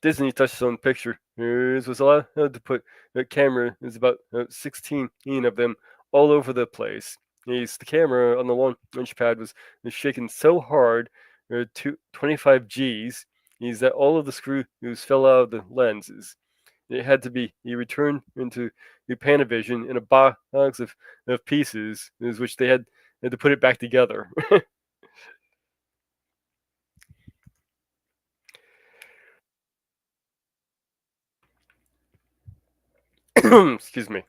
Disney Touchstone Pictures was allowed to put a camera, there's about 16 of them, all over the place. The camera on the launch pad was shaken so hard, 25 Gs, that all of the screws fell out of the lenses. It had to be returned into Panavision in a box of pieces, which they had to put it back together. Excuse me.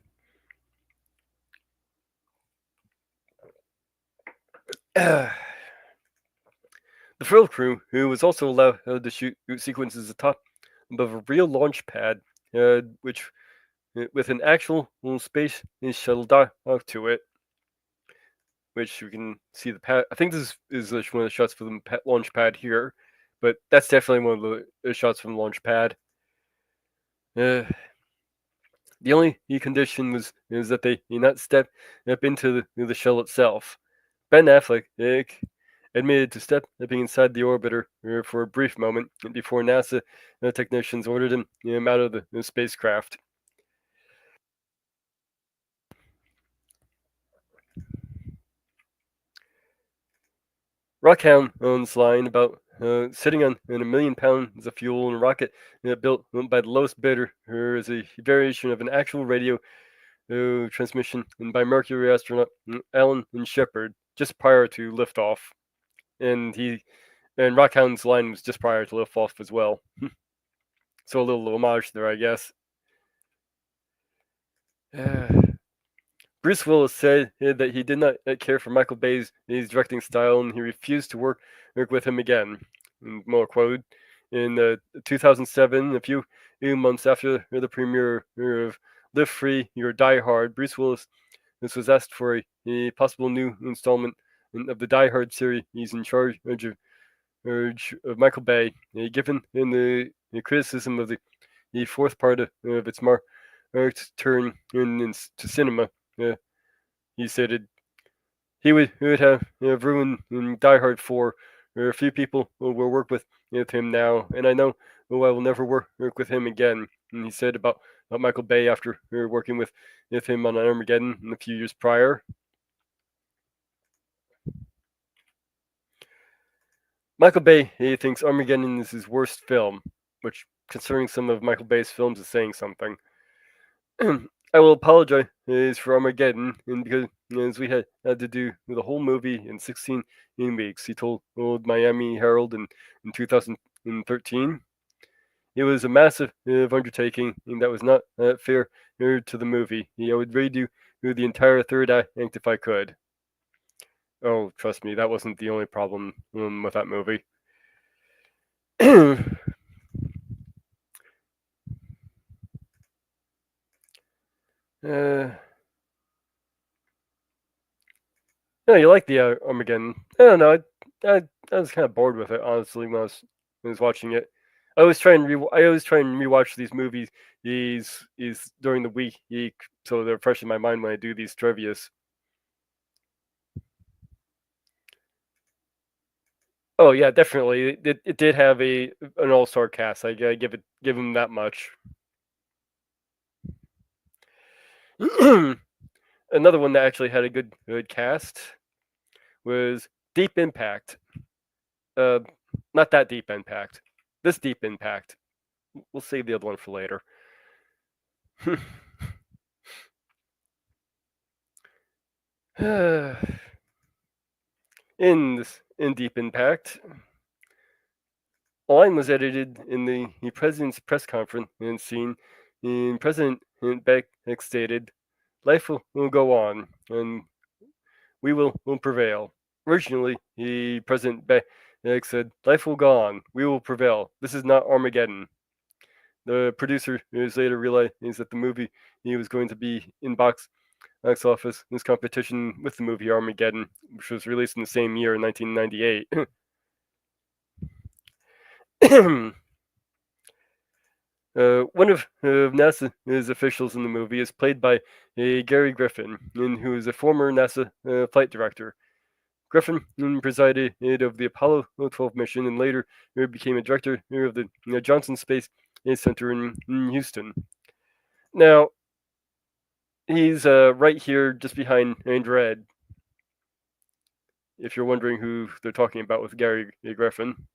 The film crew, who was also allowed to shoot sequences atop above a real launch pad, which with an actual space shuttle dock to it, which you can see the pad. I think this is one of the shots for the launch pad here, but that's definitely one of the shots from the launch pad. The only condition is that they not step up into the shell itself. Ben Affleck admitted to stepping inside the orbiter for a brief moment before NASA technicians ordered him out of the spacecraft. Rockhound's line about sitting on 1 million pounds of fuel in a rocket built by the lowest bidder is a variation of an actual radio transmission by Mercury astronaut Alan Shepard just prior to liftoff. And he And Rockhound's line was just prior to liftoff as well. So a little homage there, I guess. Bruce Willis said that he did not care for Michael Bay's directing style and he refused to work with him again. And more quote, in 2007, a few months after the premiere of Live Free, Or Die Hard, Bruce Willis was asked for a possible new installment of the Die Hard series. He's in charge of Michael Bay. Given in the criticism of the fourth part of its marked turn to cinema, he stated he would have ruined Die Hard 4. There are a few people who will work with him now, and I know I will never work with him again. And he said about Michael Bay after working with him on Armageddon a few years prior. Michael Bay he thinks Armageddon is his worst film, which, considering some of Michael Bay's films, is saying something. I will apologize for Armageddon, and because as we had to do the whole movie in 16 weeks, he told Miami Herald in 2013. It was a massive undertaking, and that was not fair to the movie. I would redo the entire third act if I could. Oh, trust me, that wasn't the only problem with that movie. No, you like the Armageddon? I don't know. I was kind of bored with it, honestly, when I was watching it. I always try and rewatch these movies these during the week, so they're fresh in my mind when I do these trivias. Oh yeah, definitely. It did have an all-star cast. I gotta give him that much. Another one that actually had a good cast was Deep Impact. Not that Deep Impact. This Deep Impact. We'll save the other one for later. in Deep Impact, a line was edited in the president's press conference and scene. And President Beck stated, "Life will go on, and we will prevail." Originally, President Beck said, "Life will go on, we will prevail. This is not Armageddon." The producer later realized that the movie was going to be in box office in this competition with the movie Armageddon, which was released in the same year, in 1998. One of NASA's officials in the movie is played by Gary Griffin, who is a former NASA flight director. Griffin presided over the Apollo 12 mission and later became a director of the Johnson Space Center in Houston. Now, he's right here just behind Red, if you're wondering who they're talking about with Gary Griffin.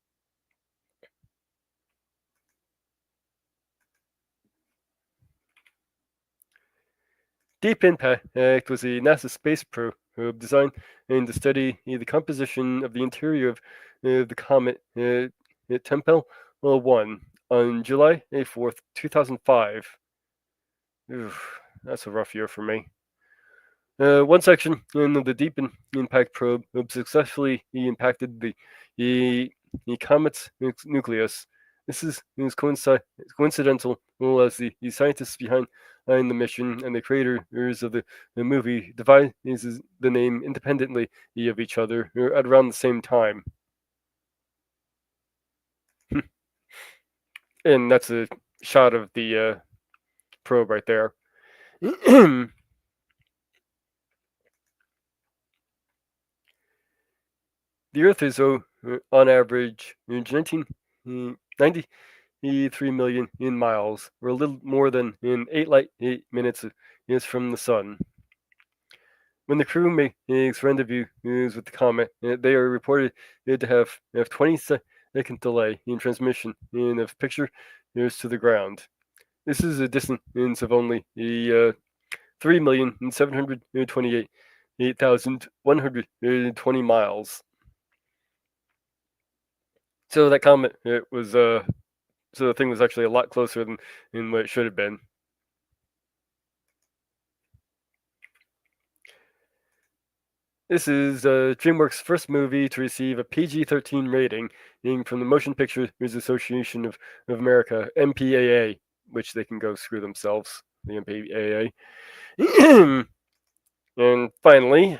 Deep Impact was a NASA space probe designed to study the composition of the interior of the comet Tempel 1 on July 4th, 2005. Oof, that's a rough year for me. One section of the Deep Impact probe successfully impacted the comet's nucleus. This is coincidental as the scientists behind the mission and the creators of the movie devises the name independently of each other at around the same time. And that's a shot of the probe right there. The Earth is, on average, 93 million miles, or a little more than 8 light minutes is from the Sun. When the crew makes rendezvous with the comet, they are reported to have 20-second delay in transmission of pictures to the ground. This is a distance of only 3,728,120 miles. So that comet, it was so the thing was actually a lot closer than what it should have been. This is DreamWorks' first movie to receive a PG-13 rating, being from the Motion Pictures Association of America, MPAA, which they can go screw themselves, the MPAA. And finally,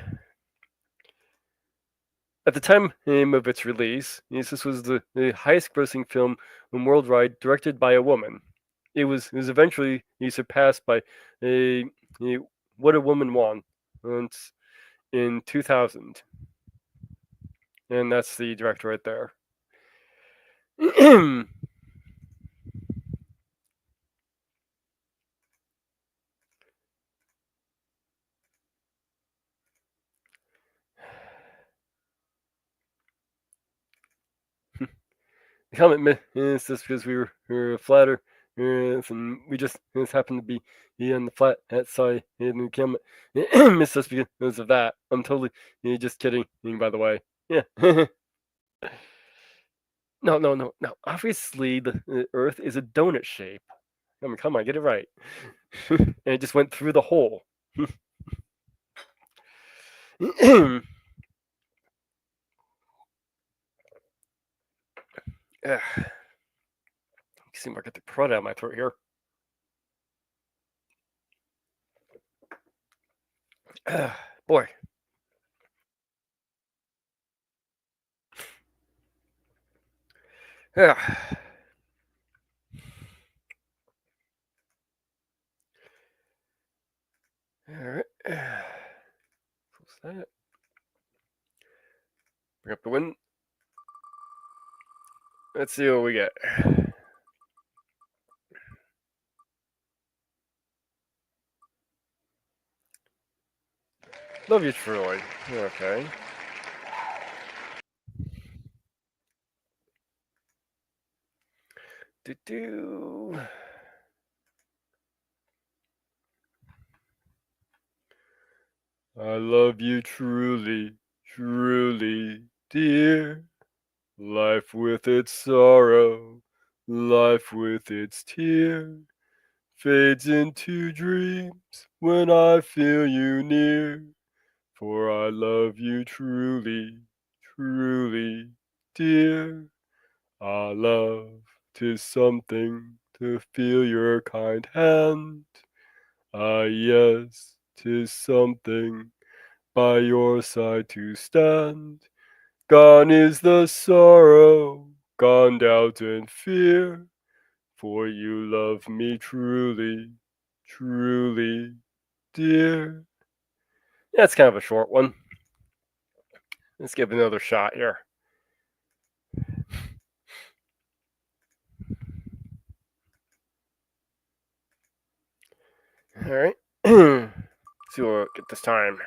at the time of its release, yes, this was the highest-grossing film worldwide directed by a woman. It was eventually surpassed by a What a Woman Wants in 2000, and that's the director right there. The comment is just because we were flatter, and we just happened to be on the flat side, and the comment missed us because of that. I'm totally just kidding. By the way, yeah. No. Obviously, the Earth is a donut shape. I mean, come on, get it right. And it just went through the hole. Ugh. See if I get the crud out of my throat here. Boy. Yeah. All right. Close that. Bring up the wind. Let's see what we get. Love you truly. Okay. Do. I love you truly, dear. Life with its sorrow, life with its tear, fades into dreams when I feel you near. For I love you truly, dear. Ah, love, 'tis something to feel your kind hand. Ah, yes, 'tis something by your side to stand. Gone is the sorrow, gone doubt and fear, for you love me truly, dear. That's kind of a short one. Let's give it another shot here. All right. See what we'll get this time.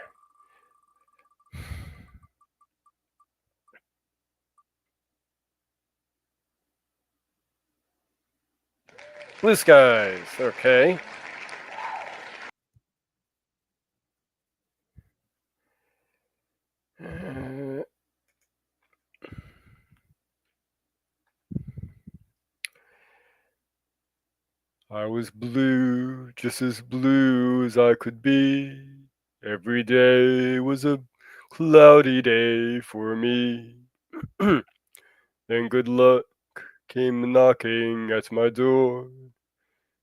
Blue skies. Okay. I was blue, just as blue as I could be. Every day was a cloudy day for me. Then good luck came knocking at my door.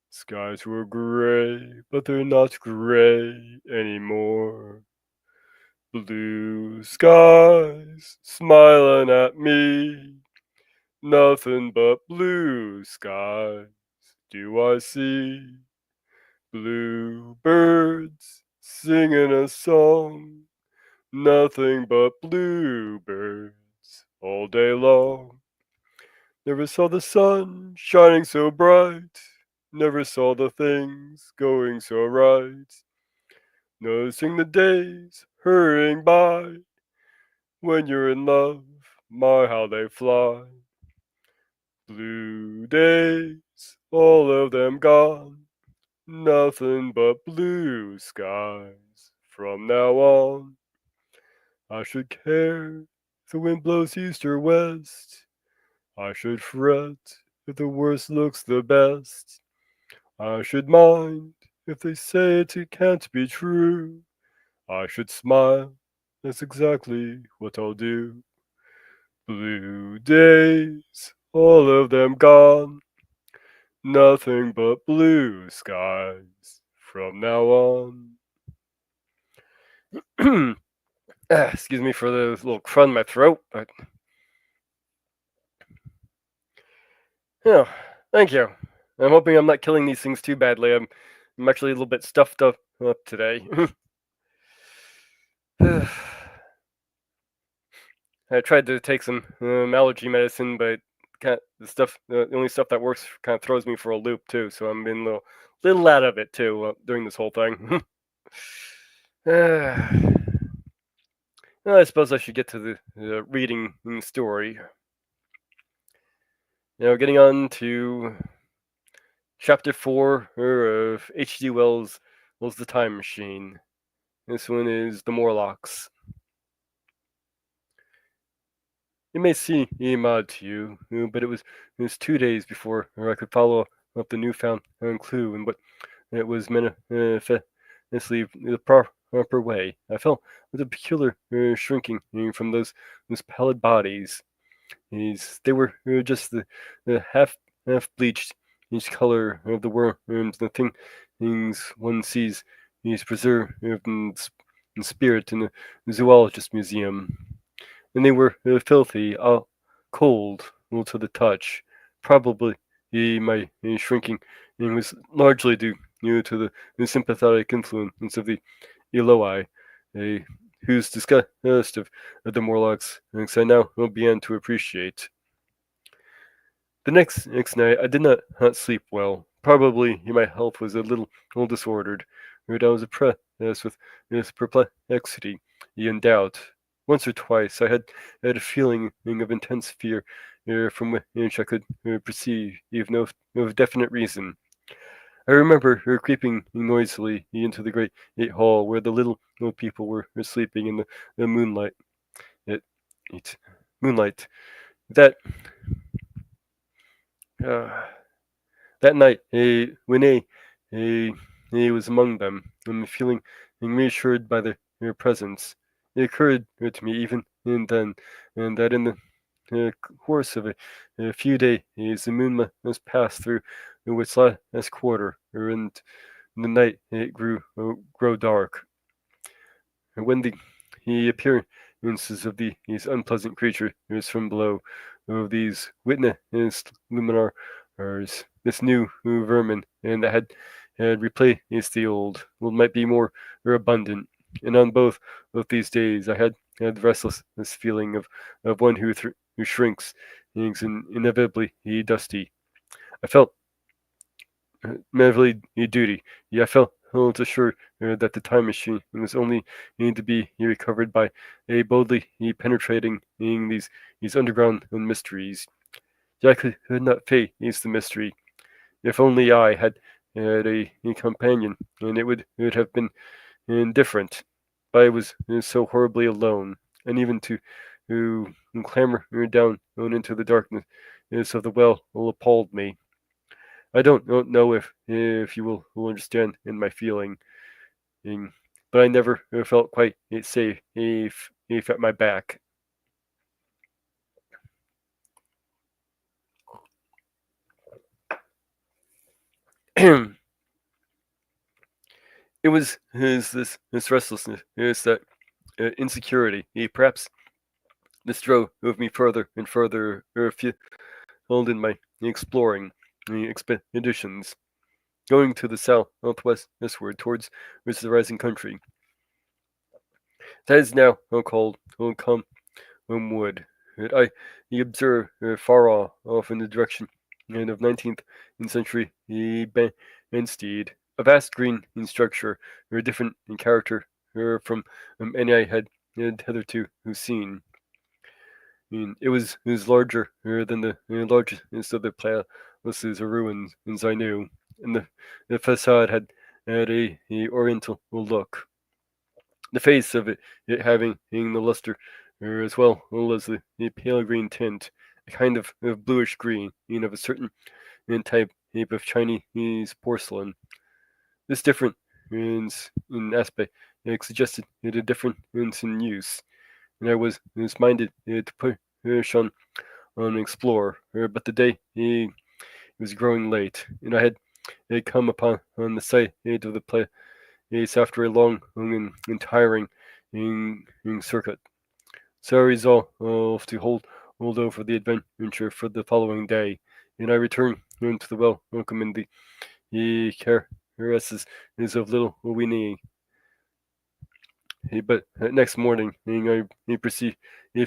Skies were gray, but they're not gray anymore. Blue skies smiling at me. Nothing but blue skies do I see. Blue birds singing a song. Nothing but bluebirds all day long. Never saw the sun shining so bright. Never saw the things going so right. Noticing the days hurrying by. When you're in love, my how they fly. Blue days, all of them gone. Nothing but blue skies from now on. I should care if the wind blows east or west. I should fret if the worst looks the best. I should mind if they say it can't be true. I should smile, that's exactly what I'll do. Blue days, all of them gone. Nothing but blue skies from now on. Excuse me for the little crud in my throat, but yeah, thank you. I'm hoping I'm not killing these things too badly. I'm actually a little bit stuffed up today. I tried to take some allergy medicine, but the only stuff that works kind of throws me for a loop too. So I'm being a little out of it too during this whole thing. Well, I suppose I should get to the reading story. Now, getting on to chapter 4 of H.G. Wells' The Time Machine. This one is The Morlocks. It may seem odd to you, but it was 2 days before I could follow up the newfound clue in what it was manifestly the proper way. I felt with a peculiar shrinking from those pallid bodies. They were just the half bleached each color of the worms, the things one sees is preserved in spirit in the zoologist museum, and they were filthy, cold to the touch. Probably my shrinking was largely due to the sympathetic influence of the Eloi, whose disgust of the Morlocks I now began to appreciate. The next night I did not sleep well. Probably my health was a little disordered, and I was oppressed with perplexity and doubt. Once or twice I had a feeling of intense fear, from which I could perceive no definite reason. I remember her creeping noisily into the great hall where the little people were sleeping in the moonlight. It, it moonlight. That uh, that night, when he was among them, and feeling reassured by their presence, it occurred to me even then, and that in the course of a few days, the moon must pass through its last quarter, and the night it grow dark. And when the appearances of these unpleasant creatures from below, of these witnessed luminars, this new vermin, and that had replaced the old, might be more abundant. And on both of these days, I had the restless feeling of one who shrinks, and inevitably dusty. I felt inevitably duty. Yeah, I felt assured that the time machine was only to be recovered by a boldly penetrating these underground mysteries. Yeah, I could not face the mystery. If only I had a companion, and it would have been indifferent. But I was so horribly alone, and even to clamber down into the darkness of the well appalled me. I don't know if you will understand in my feeling, but I never felt quite safe if at my back. It was this restlessness, that insecurity. Perhaps this drove me further and further afield in my exploring expeditions, going to the southwestward towards the rising country. That is now called come wood. I observe far off in the direction of 19th century Benstead, a vast green structure, different in character from any I had hitherto seen. It was larger than the largest of the palaces or ruins as I knew, and the facade had a oriental look. The face of it having the luster as well as the pale green tint, kind of bluish green, of a certain type of Chinese porcelain. This difference in aspect suggested a difference in use, and I was minded to push on and explore. But the day was growing late, and I had come upon on the site of the place after a long and tiring circuit. So I resolved to hold over the adventure for the following day, and I returned to the welcome in the caresses of little Winnie. But next morning, I perceived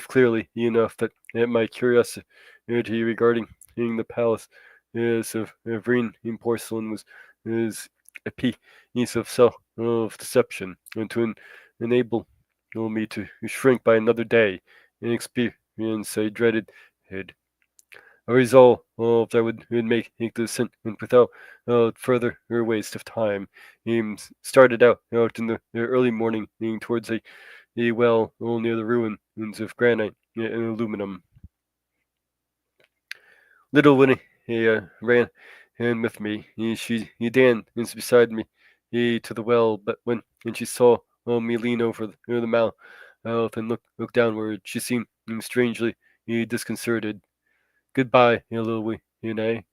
clearly enough that my curiosity regarding the palace of green porcelain was a piece of self deception, and to enable me to shrink by another day and experience a dreaded head. I resolved I would make the descent without further waste of time. Started out in the early morning towards a well near the ruins of granite and aluminum. Little Winnie ran in with me. He danced beside me to the well, but when she saw me lean over the mouth and look downward, she seemed strangely disconcerted. Goodbye, little Winnie,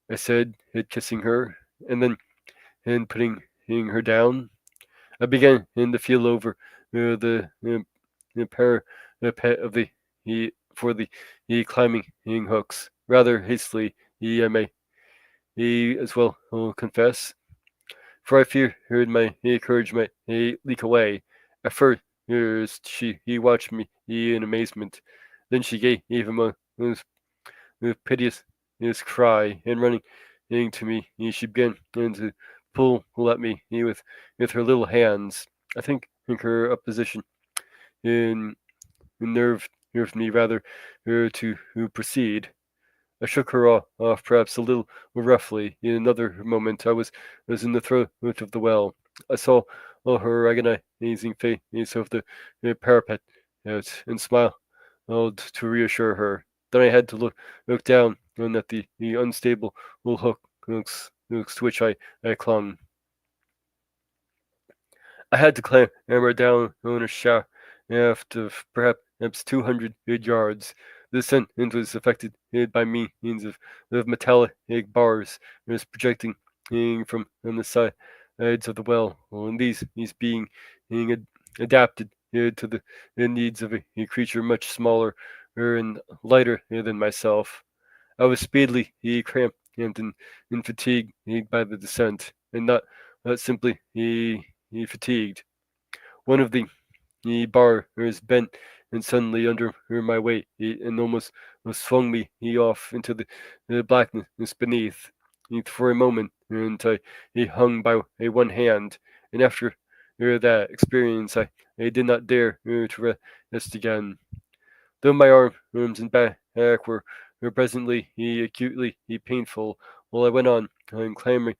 I said, kissing her, and then putting her down. I began to feel over the parapet of for the climbing hooks rather hastily. I may as well confess, for I feared my courage might leak away. At first, he watched me in amazement. Then she gave him a piteous cry, and running to me, she began to pull at me with her little hands. I think her opposition in nerved me rather to proceed. I shook her off, perhaps a little roughly. In another moment, I was in the throat of the well. I saw her agonizing face over the parapet and smiled to reassure her. Then I had to look down and at the unstable hooks to which I clung. I had to clamber down on a shaft of perhaps 200 yards. The descent was effected by means of metallic bars projecting from the sides of the well, and these being adapted to the needs of a creature much smaller and lighter than myself. I was speedily cramped and fatigued by the descent, and not simply fatigued. One of the bars bent and suddenly under my weight and almost swung me off into the blackness beneath. For a moment, and I hung by one hand, and after that experience, I did not dare to rest again. Though my arms and back were presently acutely painful, while I went on clambering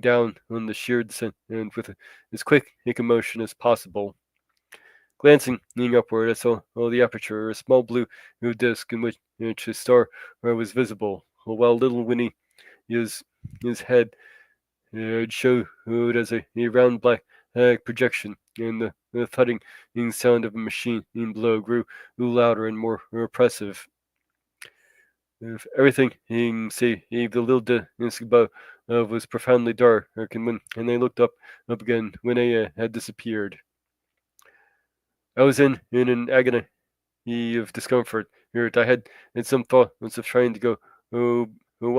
down on the sheer descent and with as quick a motion as possible. Glancing upward, I saw the aperture, a small blue disc in which a star was visible, while little Winnie, his head showed as a round black projection, and the thudding sound of a machine below grew louder and more oppressive. If everything save the little disc above was profoundly dark, and when I looked up again, when I had disappeared. I was in an agony of discomfort. I had some thoughts of trying to go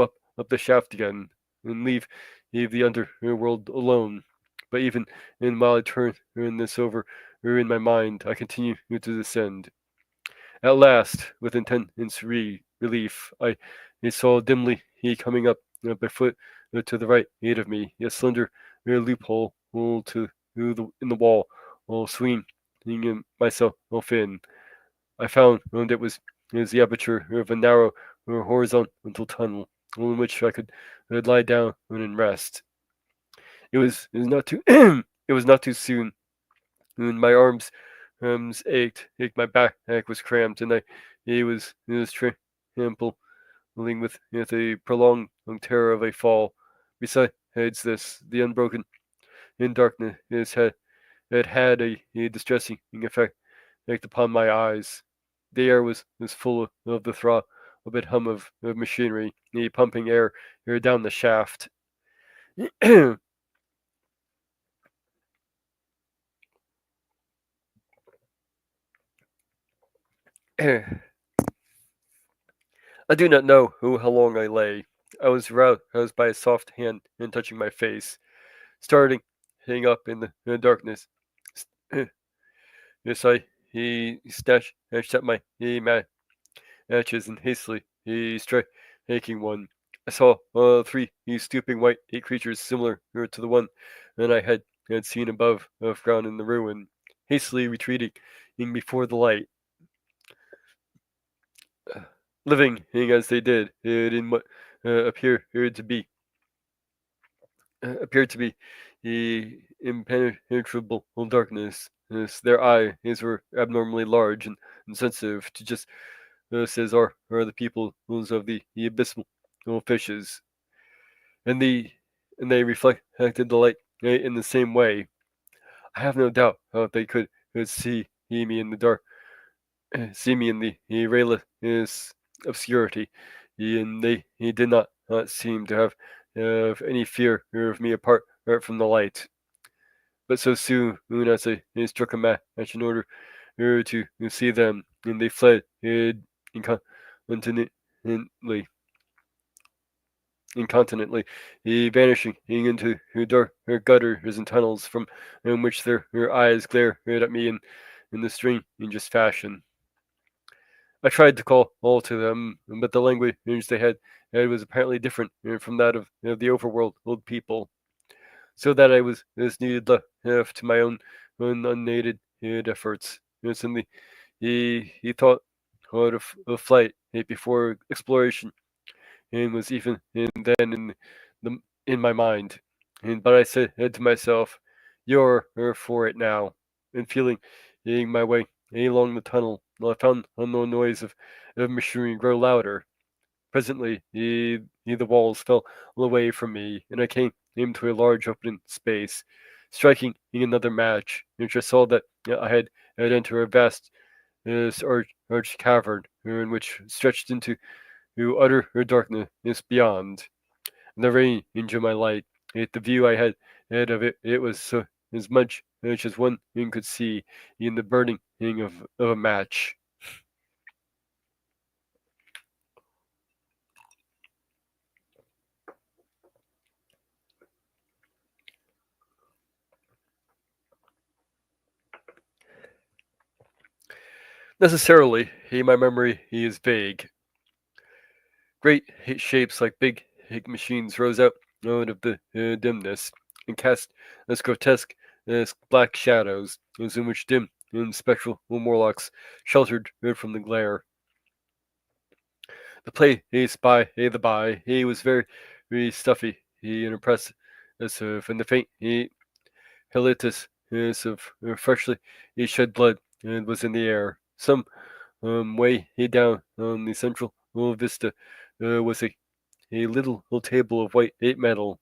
up the shaft again and leave the underworld alone. But even while I turned this over in my mind, I continued to descend. At last, with intense relief, I saw dimly coming up by foot to the right of me, a slender loophole in the wall, swinging myself in. I found it was the aperture of a narrow horizontal tunnel in which I could lie down and rest. It was not too it was not too soon. And my arms ached, my back was cramped, and I was pulling with a prolonged terror of a fall. Besides this, the unbroken in darkness had a distressing effect upon my eyes. The air was full of the throbbing hum of machinery, pumping air down the shaft. I do not know how long I lay. I was roused by a soft hand and touching my face, starting up in the darkness. Yes, he snatched at my matches and hastily he striking one. I saw three stooping white creatures similar to the one that I had seen above ground in the ruin, hastily retreating before the light. Living as they did in what appeared to be the impenetrable darkness. Their eyes were abnormally large and sensitive to just as are the pupils of the abysmal fishes, and they reflected the light in the same way. I have no doubt they could me in the dark, see me in the rayless obscurity, and they he did not seem to have any fear of me apart from the light. But so soon as I struck a match in order to see them, and they fled incontinently, incontinently, vanishing into dark gutters and tunnels from which their eyes glared at me in the strangest fashion. I tried to call all to them, but the language they had was apparently different from that of the overworld old people, so that I was needed left to my own unaided efforts. And he thought of flight before exploration, and was even then the in my mind. But I said to myself, "You're for it now." And feeling my way along the tunnel, I found the noise of machinery grow louder. Presently, the walls fell away from me, and I came to a large open space. Striking another match, which I saw that I had entered a vast arched cavern, in which stretched into utter darkness beyond. And the range of my light, the view I had of it was as much as one could see in the burning of a match. Necessarily, my memory is vague. Great shapes like big machines rose out of the dimness and cast as grotesque as black shadows, as in which dim and spectral Morlocks sheltered from the glare. The play he was very stuffy, and oppressive, and the faint helitus of freshly shed blood was in the air. Some way down on the central vista was a little table of white metal,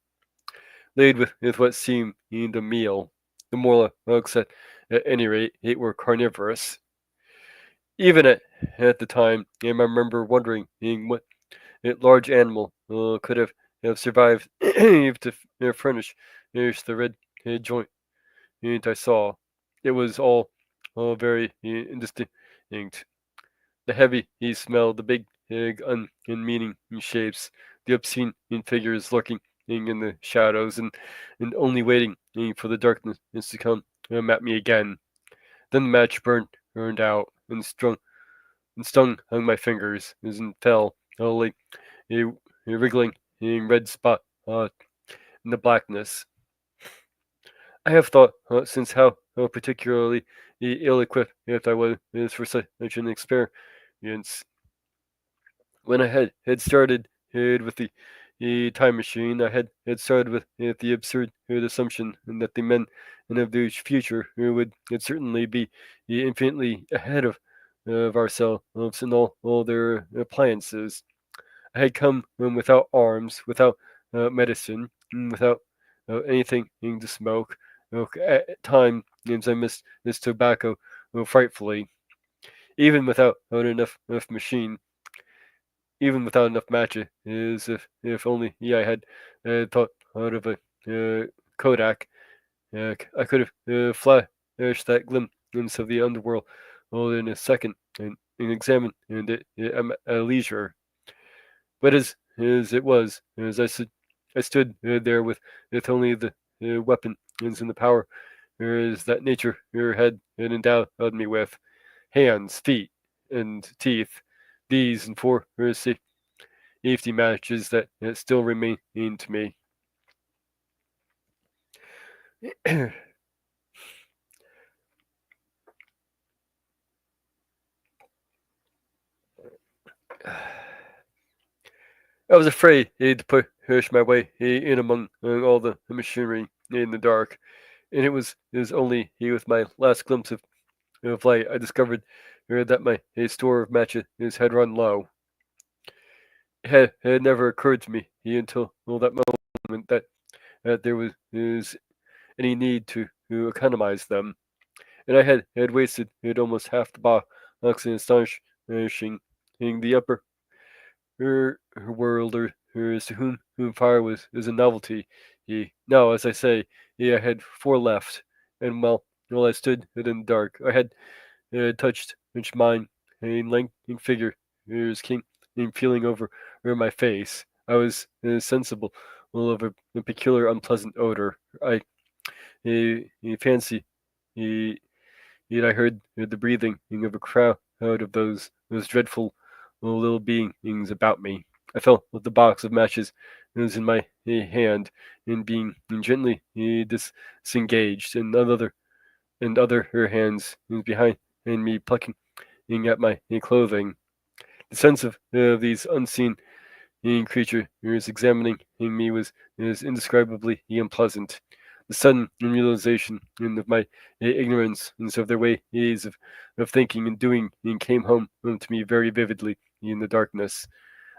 laid with what seemed a meal. The Morlocks, at any rate, were carnivorous. Even at the time, I remember wondering what large animal could have survived to furnish the red joint I saw. It was all very indistinct. The heavy smell, the big, unmeaning shapes, the obscene figures lurking in the shadows, and only waiting for the darkness to come at me again. Then the match burned out and stung on my fingers and fell like a, a wriggling red spot in the blackness. I have thought since how particularly ill-equipped I was for such an experience. When I had started with the time machine, I had started with the absurd assumption that the men of the future would certainly be infinitely ahead of of ourselves and all their appliances. I had come without arms, without medicine, without anything to smoke. At times I missed this tobacco frightfully. Even without enough machine, even without enough matches, if only I had thought out of a Kodak, I could have flashed that glimpse of the underworld all in a second and examined it at leisure. But as it was, I stood there with only the weapons and the power as that nature had endowed me with hands, feet, and teeth. These and four safety matches that still remain to me. I was afraid to push my way in among all the machinery in the dark, and it was only with my last glimpse of light I discovered that my store of matches had run low. It had never occurred to me until that moment that there was any need to economize them, and I had wasted almost half the box in astonishing the upper world as to whom fire was a novelty. Now, as I say, I had four left, and while I stood in the dark, I had touched each mine, a lengthening figure came feeling over my face. I was sensible of a peculiar unpleasant odor. I fancy uh, yet I heard the breathing of a crowd of those dreadful little beings about me. I felt with the box of matches was in my hand and being gently disengaged, and other her hands was behind me plucking at my clothing. The sense of these unseen creatures examining me was indescribably unpleasant. The sudden realization of my ignorance and so of their ways of thinking and doing came home to me very vividly in the darkness.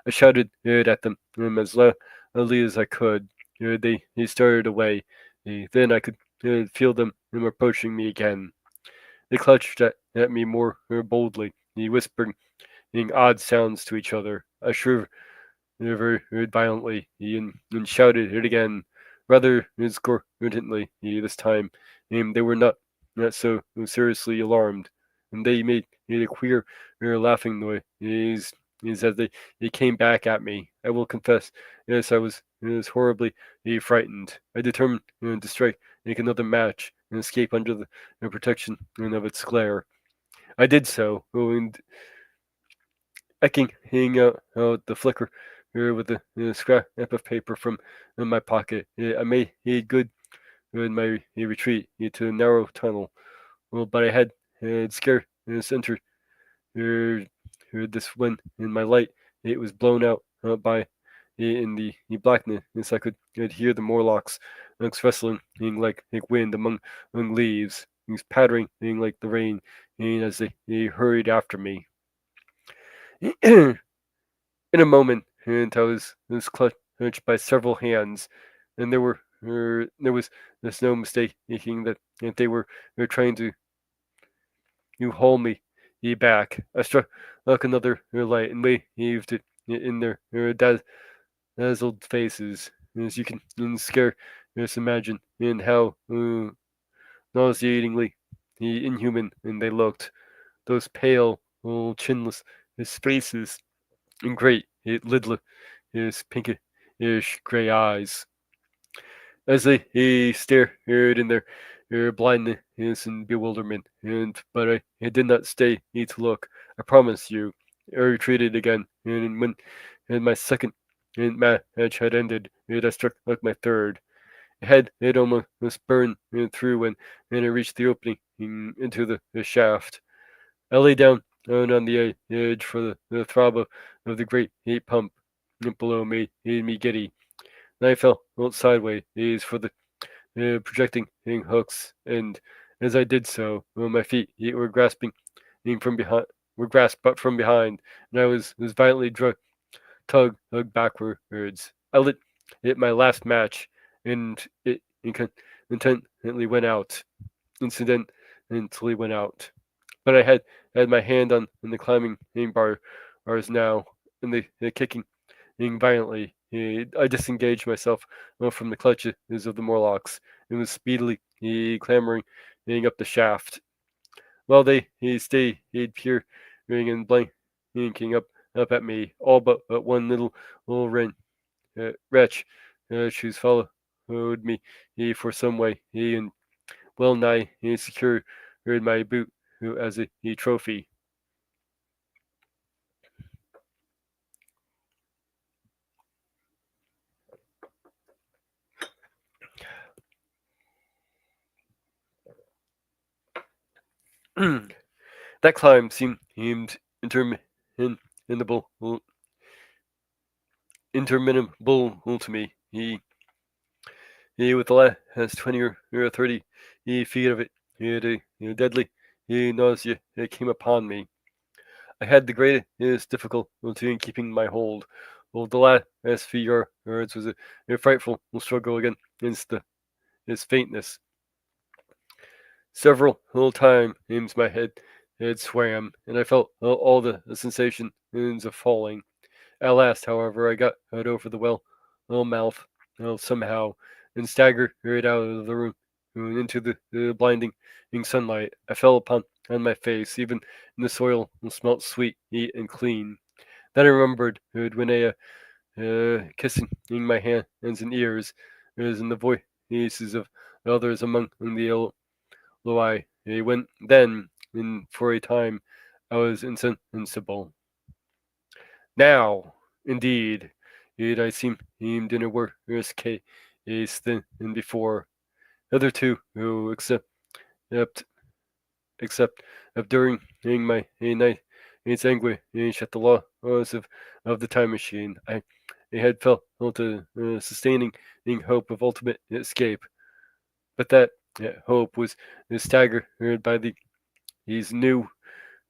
I shouted at them as loudly as I could. They started away. Then I could feel them approaching me again. They clutched at me more boldly, whispering odd sounds to each other. I shivered very violently and shouted it again, rather discordantly this time. They were not so seriously alarmed, and they made a queer laughing noise as they came back at me. I will confess, yes, I was horribly frightened. I determined to strike another match and escape under the protection of its glare. I did so, and hanging out the flicker with a scrap of paper from my pocket. I made good in my retreat to a narrow tunnel. Well, but I had scarce entered this when in my light it was blown out by in the blackness. I could hear the Morlocks wrestling like wind among leaves. He was pattering like the rain as they hurried after me. In a moment, and I was clutched by several hands, and there was there's no mistaking that they were trying to hold me back. I struck another light and waved it in their dazzled faces, as you can scare just imagine, and how nauseatingly inhuman and they looked. Those pale, chinless faces and great, lidless, pinkish gray eyes. As they stared in their blindness and bewilderment, but I did not stay to look. I promise you. I retreated again, and when my second match had ended, I struck my third. It almost burned through when I reached the opening into the shaft. I lay down on the edge for the throb of the great heat pump below made me giddy. And I fell sideways for the projecting hooks, and as I did so, my feet were grasping from behind were grasped but from behind, and I was violently tugged backwards. I lit my last match, and it intently went out. Incidentally went out. But I had my hand on the climbing bars now, and the kicking violently. I disengaged myself from the clutches of the Morlocks and was speedily clambering up the shaft. While they stayed peering and blinking up at me, all but one little wretch who's followed me for some way and well nigh secured my boot as a trophy. That climb seemed interminable, interminable to me. He with the last 20 or 30 feet of it, a deadly nausea came upon me. I had the greatest difficulty in keeping my hold. Well, the last few yards was a frightful struggle against his faintness. Several times my head swam, and I felt all the sensations of falling. At last, however, I got over the well mouth somehow and staggered right out of the room into the blinding sunlight. I fell on my face, even in the soil smelt sweet, and clean. Then I remembered Winea kissing my hands and ears, as in the voices of others among the Loi. When then, and for a time, I was insensible. Now, indeed, I seemed in a worse case than before. Hitherto, except except of during my night's anguish at the laws of the time machine, I had felt a sustaining hope of ultimate escape, but that hope was staggered by these new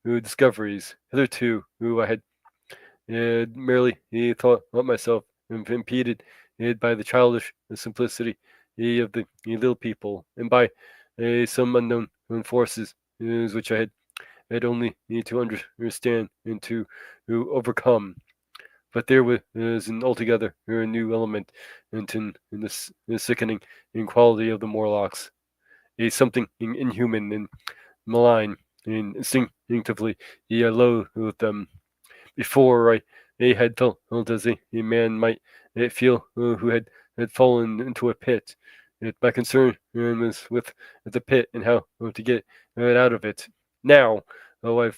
discoveries. Hitherto, I had merely thought myself impeded by the childish simplicity of the little people, and by some unknown forces which I had only need to understand and to overcome. But there was an altogether new element in the sickening quality of the Morlocks, a something inhuman and malign, and instinctively I loathed them. Before I had felt as a man might feel who had fallen into a pit. My concern was with the pit and how to get out of it. Now, I've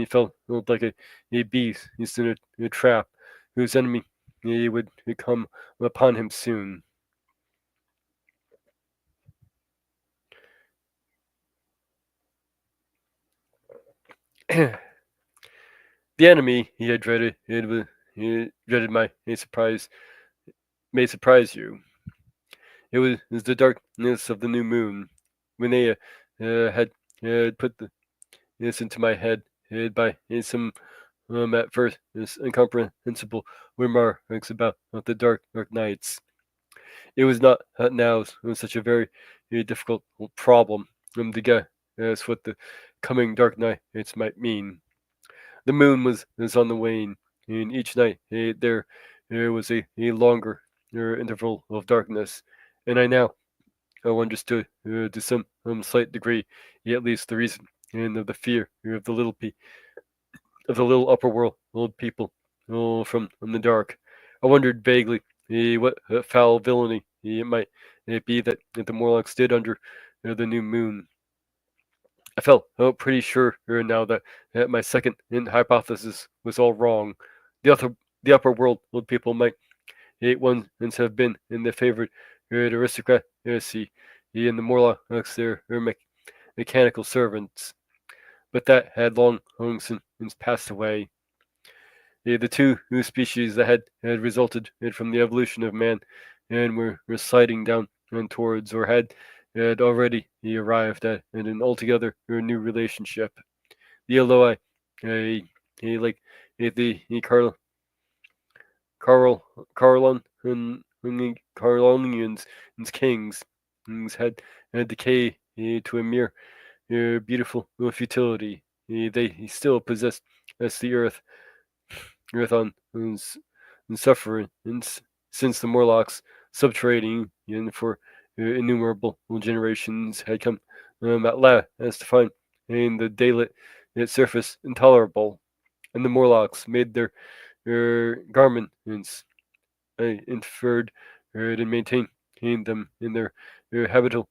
felt like a beast in a trap whose enemy would come upon him soon. The enemy he had dreaded, he dreaded my surprise, may surprise you. It was the darkness of the new moon. When they had put this into my head by some at first incomprehensible remarks about the dark nights. It was not now such a very difficult problem to guess what the coming dark nights might mean. The moon was on the wane, and each night there was a longer interval of darkness, and I now understood to some slight degree, at least the reason and of the fear of the little upper world people from the dark. I wondered vaguely what foul villainy it might be that the Morlocks did under the new moon. I felt pretty sure now that my second hypothesis was all wrong. The upper the upper world people might once have been in the favorite aristocracy, and the Morlocks their mechanical servants, but that had long since passed away. The two new species that had resulted from the evolution of man and were sliding down towards or had already arrived at an altogether new relationship. The Eloi like the Carl Carlon and Carlonians and kings had decay to a mere beautiful futility. They still possessed as the earth on and suffering since the Morlocks subterranean and for innumerable generations had come at last as to find in the daylit its surface intolerable, and the Morlocks made their garments inferred and maintained them in their habitable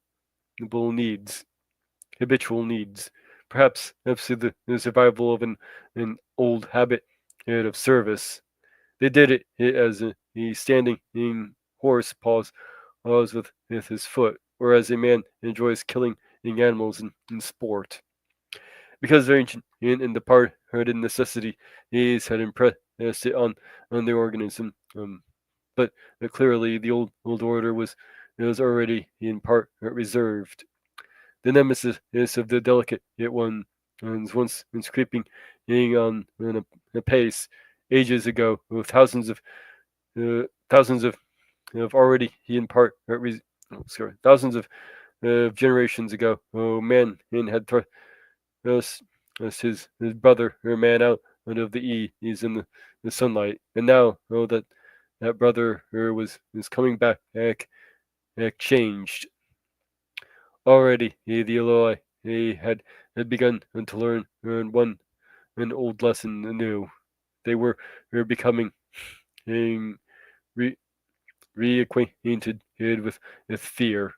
needs, habitual needs, perhaps to the survival of an old habit of service. They did it as a standing in horse paws with his foot, or as a man enjoys killing animals in sport. Because their ancient and departed necessity is had impressed it on the organism. But clearly the old order was already in part reserved. The nemesis of the delicate yet one was once creeping on a pace ages ago, with thousands of already in part thousands of generations ago. Oh, man had thrust his brother or man out of the he's in the sunlight, and now that brother was coming back changed. Already the Eloi had begun to learn an old lesson anew. They were becoming um, re, reacquainted with fear,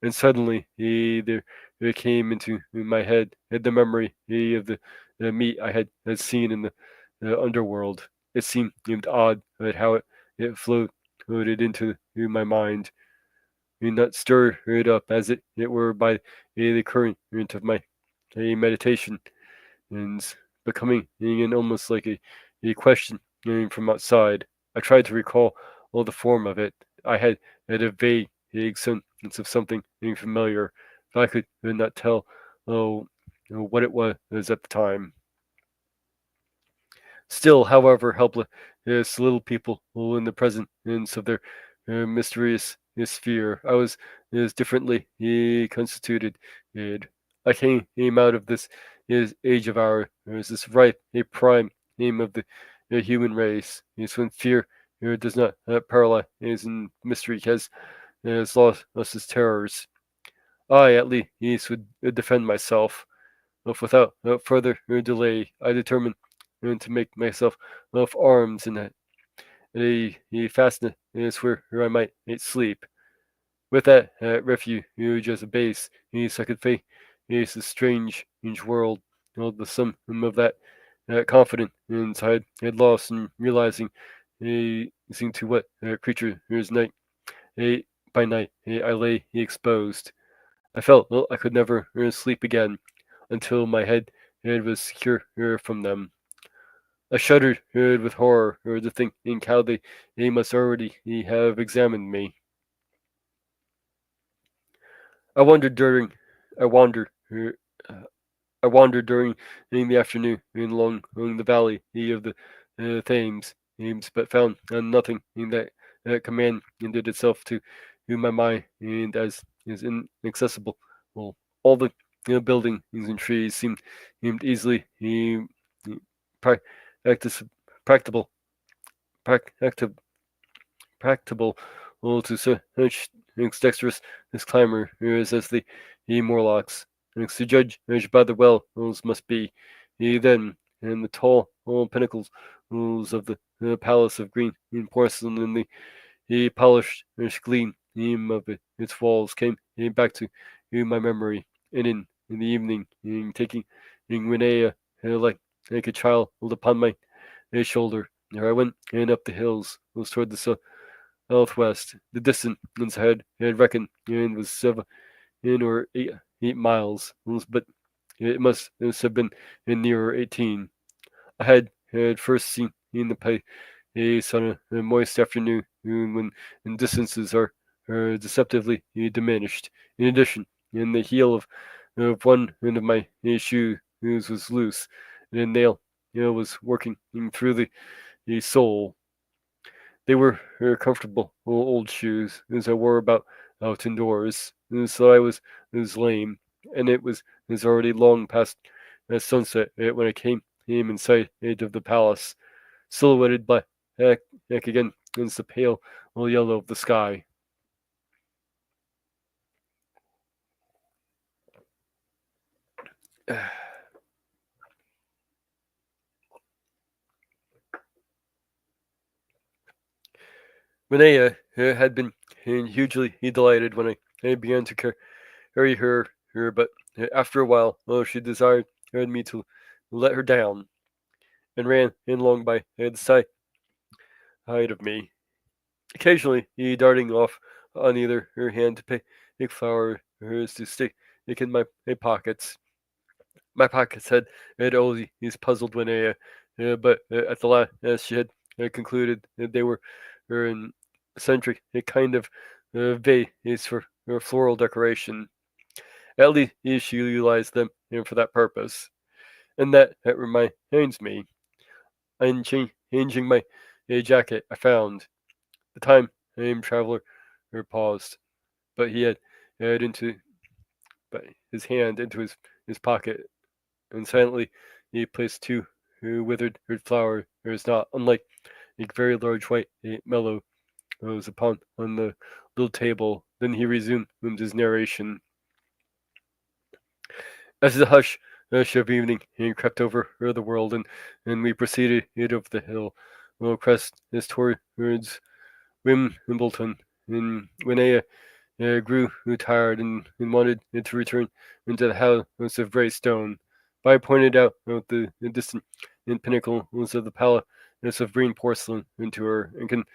and suddenly there came into my head the memory of the meat I had seen in the underworld. It seemed odd at how it floated into my mind, and not stirred up as it were by the current of my meditation, and becoming an almost like a question from outside. I tried to recall all the form of it. I had a vague sense of something familiar, but I could not tell oh, what it was at the time. Still, however, helpless little people in the presence of their mysterious sphere, I was differently constituted. I came out of this age of ours, this ripe, a prime aim of the human race. Is when fear does not paralyze and mystery has lost us its terrors. I, at least, would defend myself. Without further delay, I determined to make myself of arms and a fastness where I might sleep. With that refuge as a base, I could face the strange world, the sum of that confidence I had lost in realizing seeing to what creature is night by night I lay exposed. I felt I could never sleep again until my head was secure from them. I shuddered with horror to think how they must already have examined me. I wandered during I wandered I wandered during in the afternoon along the valley of the Thames, but found nothing in that commanded itself to my mind and as is inaccessible. Well, all the buildings and trees seemed easily pra- practic- practicable, practic- practicable to such dexterous this climber as the Morlocks. And to judge by the wells must be then, and the tall pinnacles of the palace of green porcelain and the polished gleam of its walls came back to my memory. And in the evening, taking Renea like a child upon my shoulder, there I went and up the hills, was toward the southwest. The distance had reckoned and was 7 or 8 miles, but it must have been nearer 18. I had first seen the place on a moist afternoon when distances are deceptively diminished. In addition, in the heel of one end of my shoe was loose, and a nail was working through the soul. They were comfortable old shoes, as I wore about out indoors, and so I was lame, and it was already long past sunset when I came in sight of the palace, silhouetted by heck again against the pale yellow of the sky. Renee had been hugely delighted when I began to carry her, but after a while, she desired me to let her down, and ran in along by the side of me, occasionally darting off on either her hand to pick flowers to stick in my pockets. My pockets had always puzzled Winea, but at the last, she had concluded that they were an eccentric kind of vase for floral decoration. At least she utilized them for that purpose. And that reminds me, I'm changing my jacket. I found the time traveler paused, but he had into but his hand into his pocket, and silently he placed two withered flowers, not unlike a very large white mellow rose upon on the little table. Then he resumed his narration. As the hush of evening crept over the world, and we proceeded over the hill, crest is towards Wimbledon, and Winea grew tired and wanted to return into the house of grey stone. But I pointed out the distant pinnacles of the palace of green porcelain to her, and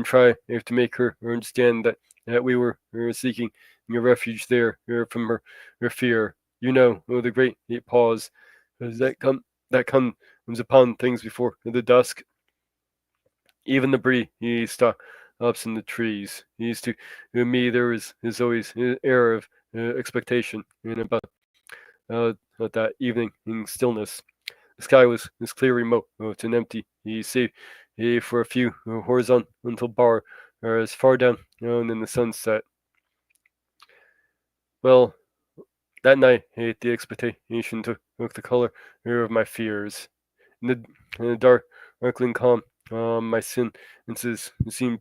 try to make her understand that we were seeking a refuge there from her fear. You know, the great pause that comes upon things before the dusk. Even the breeze stops in the trees. Used to me there is always an air of expectation and about that evening in stillness. The sky was clear, remote, and empty. You see, for a few horizontal bar as far down in the sunset. Well, that night, the expectation took the color of my fears. In the darkling calm, my senses seemed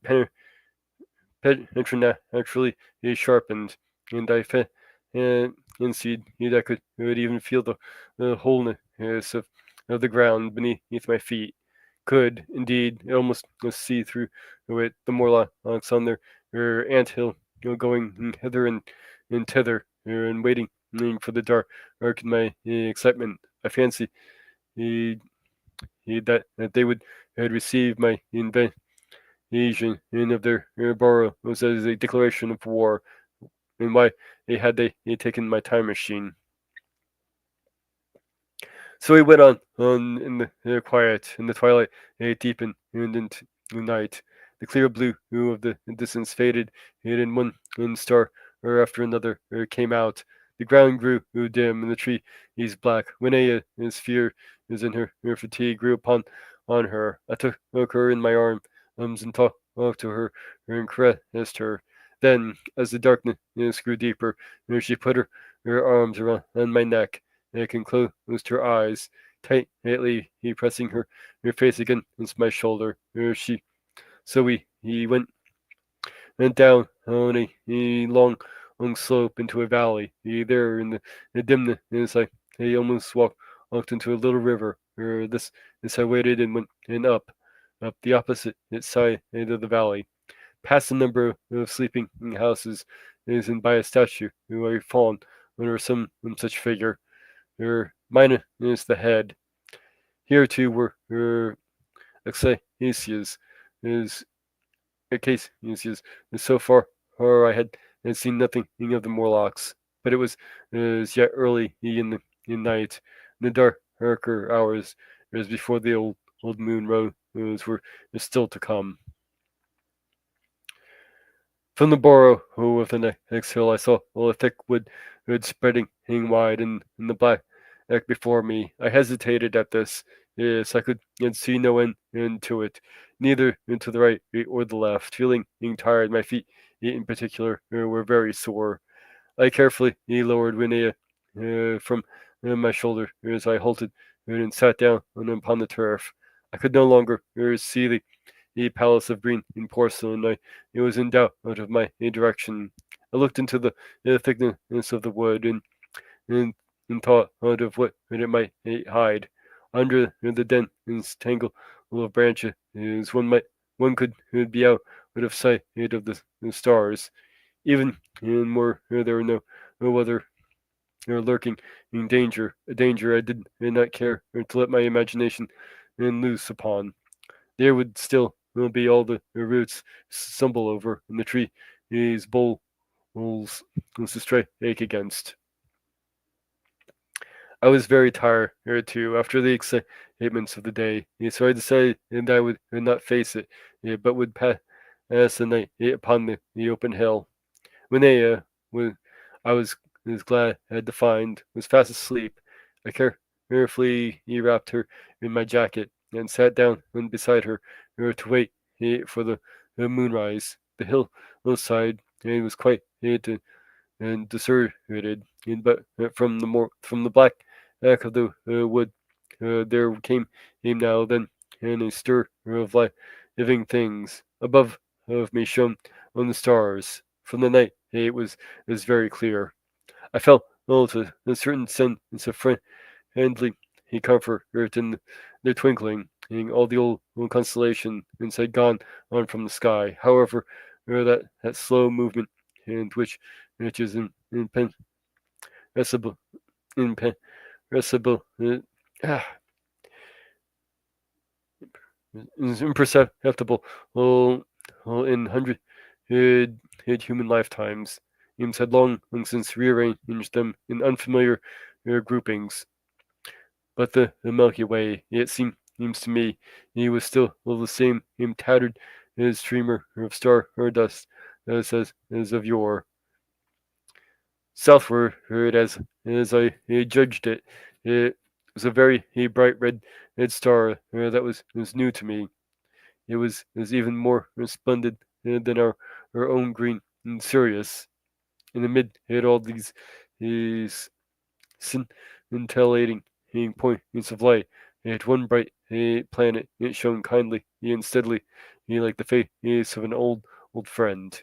preternaturally sharpened, and I fancied that I could even feel the wholeness of the ground beneath my feet. Could, indeed, almost see through it the Morlocks on their anthill, going hither and thither, and waiting for the dark in my excitement. I fancy that they would had received my invasion of their borough was as a declaration of war, and why had they taken my time machine. So we went on in the quiet, in the twilight, deepened and into the night. The clear blue of the distance faded, and one star after another came out. The ground grew dim, and the trees black. His fear is in her fatigue grew on her. I took her in my arms and talked to her and caressed her. Then, as the darkness grew deeper, she put her arms around my neck and closed her eyes tightly, pressing her face against my shoulder. He went down on a long slope into a valley. There in the dimness, I almost walked into a little river. This I waited and went up the opposite side of the valley, past a number of sleeping houses, and by a statue or a fawn or some such figure. Mine is the head. Here too were acacias, is acacias. So far, I had seen nothing of the Morlocks, but it was yet early in the night, in the darker hours, as before the old moon rose were still to come. From the burrow of the next hill, I saw a thick wood spreading wide in the black before me. I hesitated at this, Yes, I could see no end to it, neither to the right or the left. Feeling tired, my feet in particular were very sore. I carefully lowered Linnea from my shoulder as I halted and sat down upon the turf. I could no longer see the palace of green in porcelain. I was in doubt out of my direction. I looked into the thickness of the wood and, and thought out of what it might hide. Under the dense tangle of branches, one could be out of sight of the stars. Even more, there were no other lurking in danger, a danger I did not care to let my imagination loose upon. There would still be all the roots stumble over, and the trees boles to strike against. I was very tired too after the excitements of the day, so I decided that I would not face it, but would pass the night upon the open hill. Linnea, was, I was glad I had to find, was fast asleep. I carefully wrapped her in my jacket and sat down beside her to wait for the moonrise. The hillside was quite and deserted, but from the black back of the wood there came now then and a stir of living things. Above of me shone on the stars. From the night it was very clear. I felt to a certain sense of friendly comfort in their twinkling, and all the old constellation had gone on from the sky. However, that slow movement, and which is impenetrable, impenetrable, ah, is imperceptible in hundred human lifetimes. Eames had long since rearranged them in unfamiliar groupings, but the Milky Way, it seems to me, he was still the same tattered streamer of star or dust as of yore. Southward, as I judged it, it was a very bright red star that was new to me. It was even more splendid than our own green and Sirius. In the mid, it all these scintillating points of light. At one bright planet, it shone kindly and steadily, like the face of an old friend.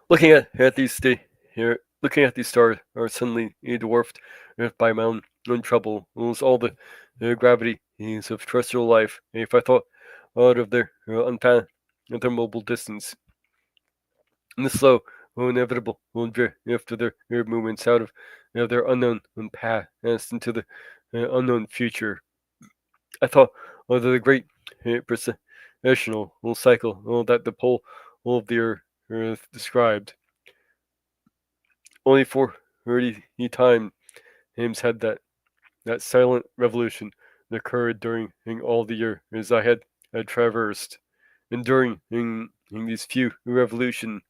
Looking at these looking at these stars are suddenly dwarfed by my own trouble. Lose all the gravity of terrestrial life. If I thought out of their unfathomable distance, and the slow, inevitable drift of their movements out of their unknown past into the unknown future, I thought of the great processional cycle that the pole of the earth described. Only for early time Ames had that silent revolution that occurred during all the years I had traversed. And during these few revolution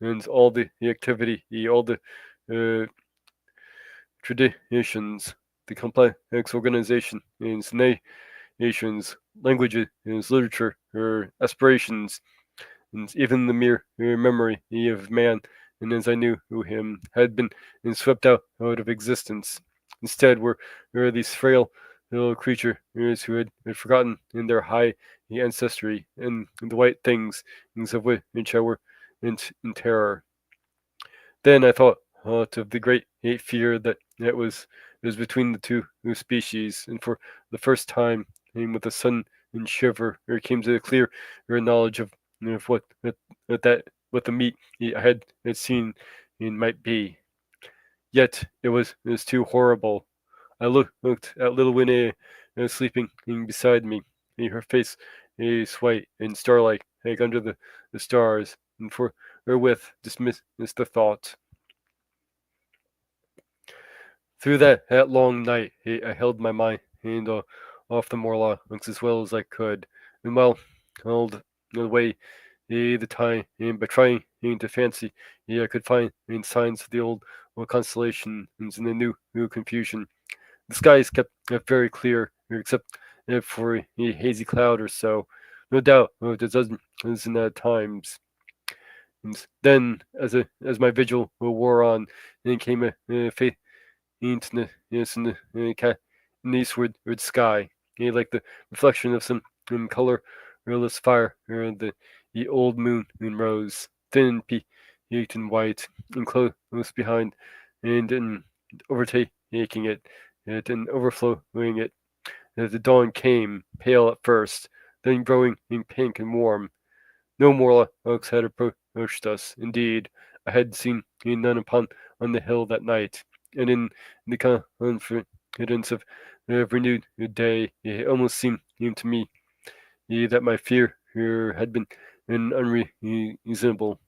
and all the activity, all the uh, traditions, the complex organization in nations, languages, literature, aspirations, and even the mere memory of man, and as I knew him, had been swept out of existence. Instead, were these frail little creatures who had forgotten in their high ancestry and the white things of which I were in terror. Then I thought of the great fear that it was between the two species, and for the first time, and with a sudden shiver, there came to a clear knowledge of what the meat I had seen might be. Yet it was too horrible. I looked at little Winnie sleeping beside me, her face is white and starlike, like under the stars, and for herewith dismissed the thought. Through that long night, I held my mind off the Morlocks as well as I could. and well, all the way the time, and by trying to fancy, I could find signs of the old constellation in the new confusion. The skies kept very clear, except for a hazy cloud or so. No doubt, there doesn't at times. And then, as my vigil wore on, and came a faint into in the eastward sky, like the reflection of some colorless fire, the old moon rose, thin and peaked and white, and close behind, and overtaking it and overflowing it. The dawn came, pale at first, then growing pink and warm. No more oaks had approached us. Indeed, I had seen none upon on the hill that night, and in the confidence of renewed day, it almost seemed to me that my fear had been unreasonable.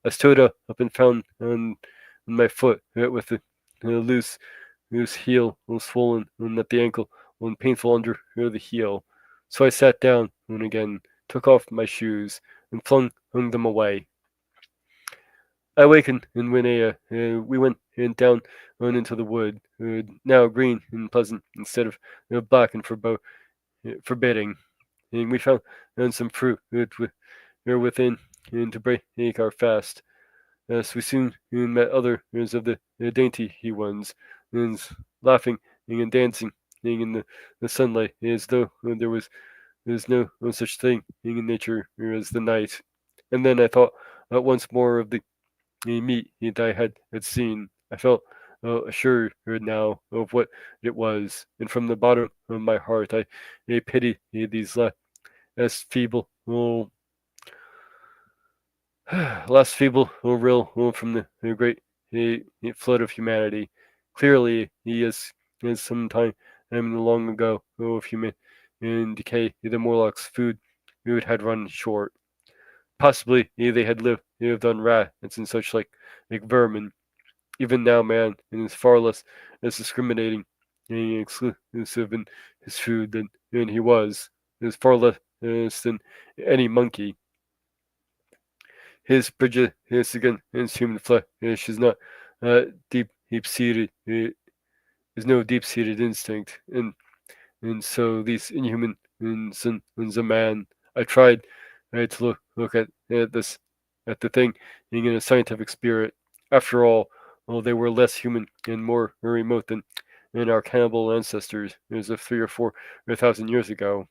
I stood up and found on my foot with the loose heel swollen at the ankle and painful under the heel. So I sat down and again took off my shoes and hung them away. I awakened in Winea. We went down into the wood, now green and pleasant instead of black and forbidding. And we found some fruit within and to break our fast. As we soon met others of the dainty ones, and laughing and dancing in the sunlight as though there's no such thing in nature as the night. And then I thought once more of the meat that I had seen. I felt assured now of what it was, and from the bottom of my heart I pity these less feeble, less feeble, real from the great flood of humanity. Clearly, he is some time long ago of human in decay. The Morlocks' food had run short. Possibly they had lived on rats and such like vermin. Even now, man is far less discriminating and exclusive in his food than he was. Is far less than any monkey. His prejudice against human flesh is not deep seated. Is no deep seated instinct, and so these inhuman sons of man. I tried to look at this at the thing in a scientific spirit. After all, well, they were less human and more remote than our cannibal ancestors as of 3 or 4 thousand years ago,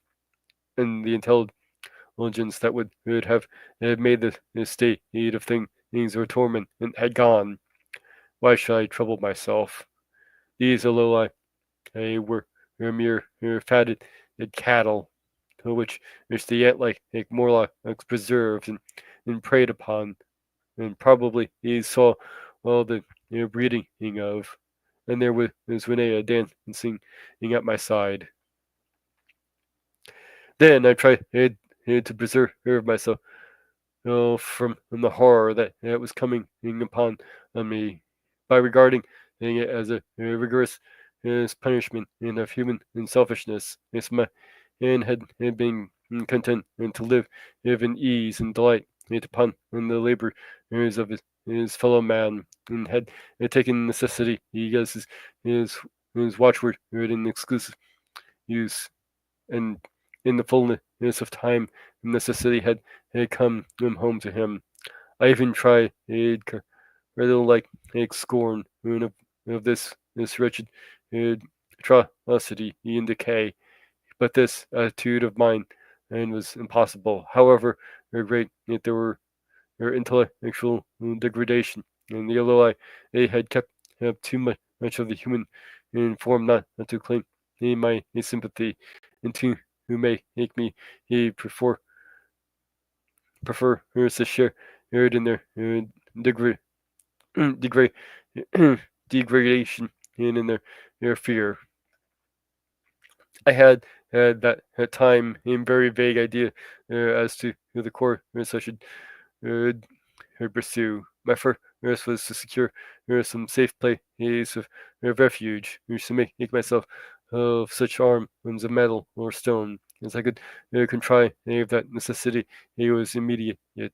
and the intelligence that would have made the state of things or torment and had gone. Why should I trouble myself? These Aloi were mere fatted cattle, to which the ant like Morlock preserved and preyed upon, and probably he saw all the breeding of, and there was Renee dancing at my side. Then I tried to preserve myself from the horror that was coming upon me by regarding it as a rigorous punishment of human selfishness. Yes, my man had been content to live in ease and delight upon the labors of his fellow man, and had taken necessity as his watchword in exclusive use, and in the fullness of time, necessity had come home to him. I even tried rather like scorn of this wretched atrocity and decay, but this attitude of mine and was impossible. However great there were intellectual degradation, and the Eloi had kept up too much of the human form not to claim my sympathy, and to who may make me prefer to share in their degra- degra- degradation and in their fear. I had that at time a very vague idea as to the course I should uh, pursue. My first was to secure some safe place of refuge, to make myself of such arms of metal or stone as I could contrive any of that necessity. It was immediate. Yet.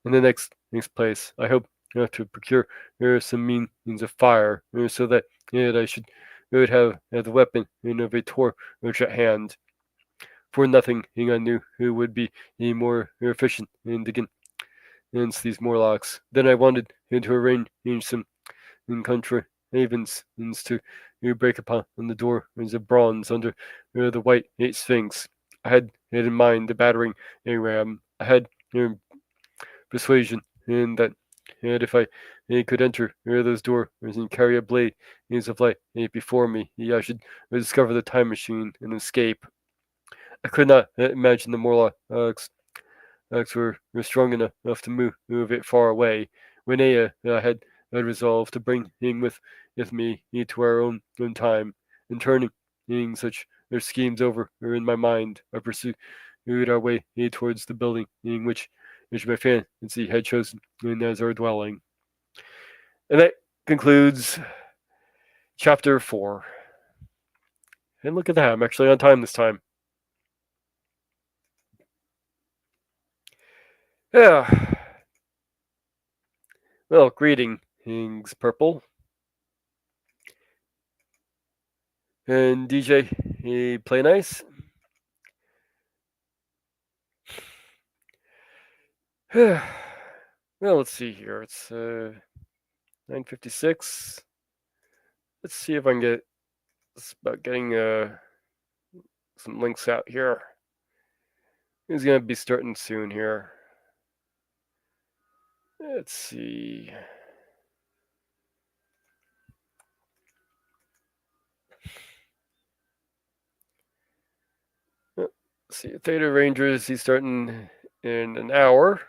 In the next place, I hope to procure some means of fire, so that I would have the weapon of a torch at hand. For nothing, I knew it would be more efficient against these Morlocks. Then I wanted to arrange some country havens to break upon the door as a bronze under the white sphinx. I had in mind the battering ram. I had persuasion in that if I could enter those doors and carry a blade of light before me, I should discover the time machine and escape. I could not imagine the Morlocks were strong enough to move it far away. Renea had resolved to bring him with me to our own time, and turning such their schemes over in my mind, I pursued our way towards the building in which my fancy had chosen as our dwelling. And that concludes chapter 4. And look at that, I'm actually on time this time. Yeah. Well, greetings, Purple. And DJ, you play nice? Well, let's see here. It's 9:56. Let's see if I can get. It's about getting some links out here. It's gonna be starting soon here. Let's see. Let's see, Theta Rangers. He's starting in an hour.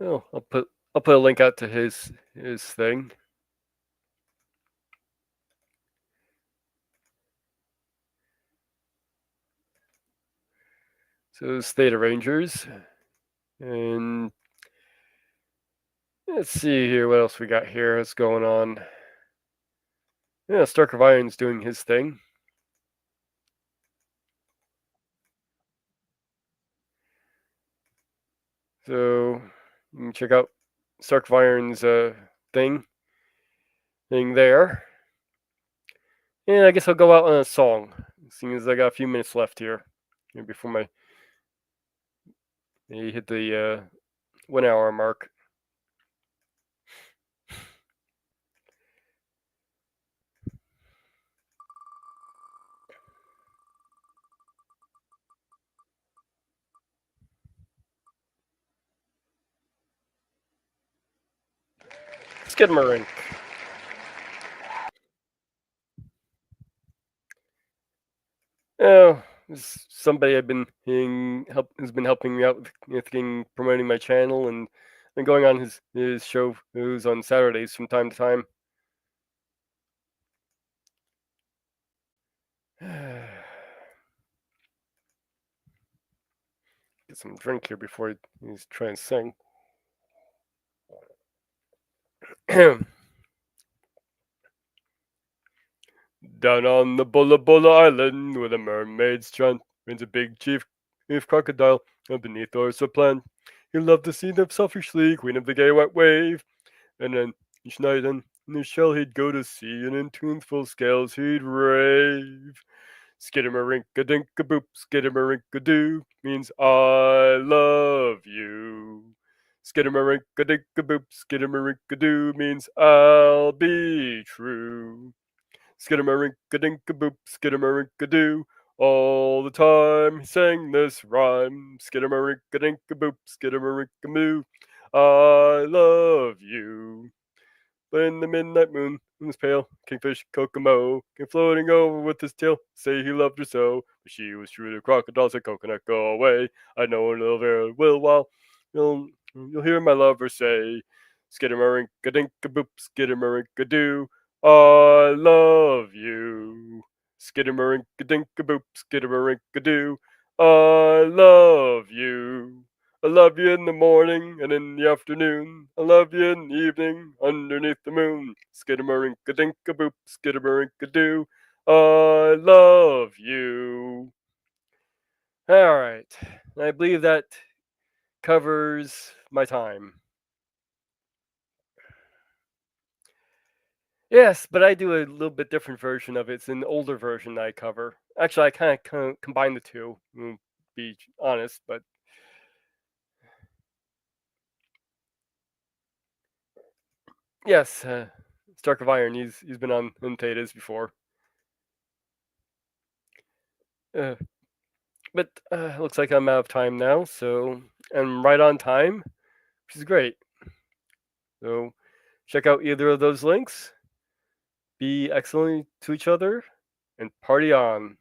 Oh, I'll put a link out to his thing. So it's Theta Rangers, and let's see here what else we got here. What's going on? Yeah, Stark of Iron's doing his thing. So you can check out Stark of Iron's thing there. And I guess I'll go out on a song, seeing as I got a few minutes left here before you hit the 1 hour mark. Skidmarink. Oh, somebody I've been who's been helping me out with promoting my channel and going on his show who's on Saturdays from time to time. Get some drink here before he's trying to sing. Down on the Bulla Bulla Island, where the mermaids chant, reigns a big chief crocodile beneath our plant. He loved to see the selfishly queen of the gay white wave, and then each night in his shell he'd go to sea, and in tuneful scales he'd rave. Skidamarinka-dinka-boop, skidamarinka-doo, means I love you. Skidamarinka-dinka-boop, skidamarinka-doo, means I'll be true. Skidamarinka-dinka-boop, skidamarinka-doo. All the time he sang this rhyme. Skidamarinka-dinka-boop, skidamarinka-moo. I love you. But in the midnight moon, in this pale kingfish Kokomo came floating over with his tail, say he loved her so. But she was true to crocodile, said coconut, go away. I know a little very well while you'll hear my lover say, skidamarinka-dinka-boop, skidamarinka-doo. I love you. Skidamarinka-dinka-boop, skidamarinka-doo. I love you. I love you in the morning and in the afternoon. I love you in the evening underneath the moon. Skidamarinka-dinka-boop, skidamarinka-doo. I love you. All right. I believe that covers my time. Yes, but I do a little bit different version of it. It's an older version that I cover. Actually, I kind of combine the two, to be honest, but yes, Stark of Iron, he's been on Untatas before. Uh, but looks like I'm out of time now, so I'm right on time, which is great. So check out either of those links. Be excellent to each other, and party on.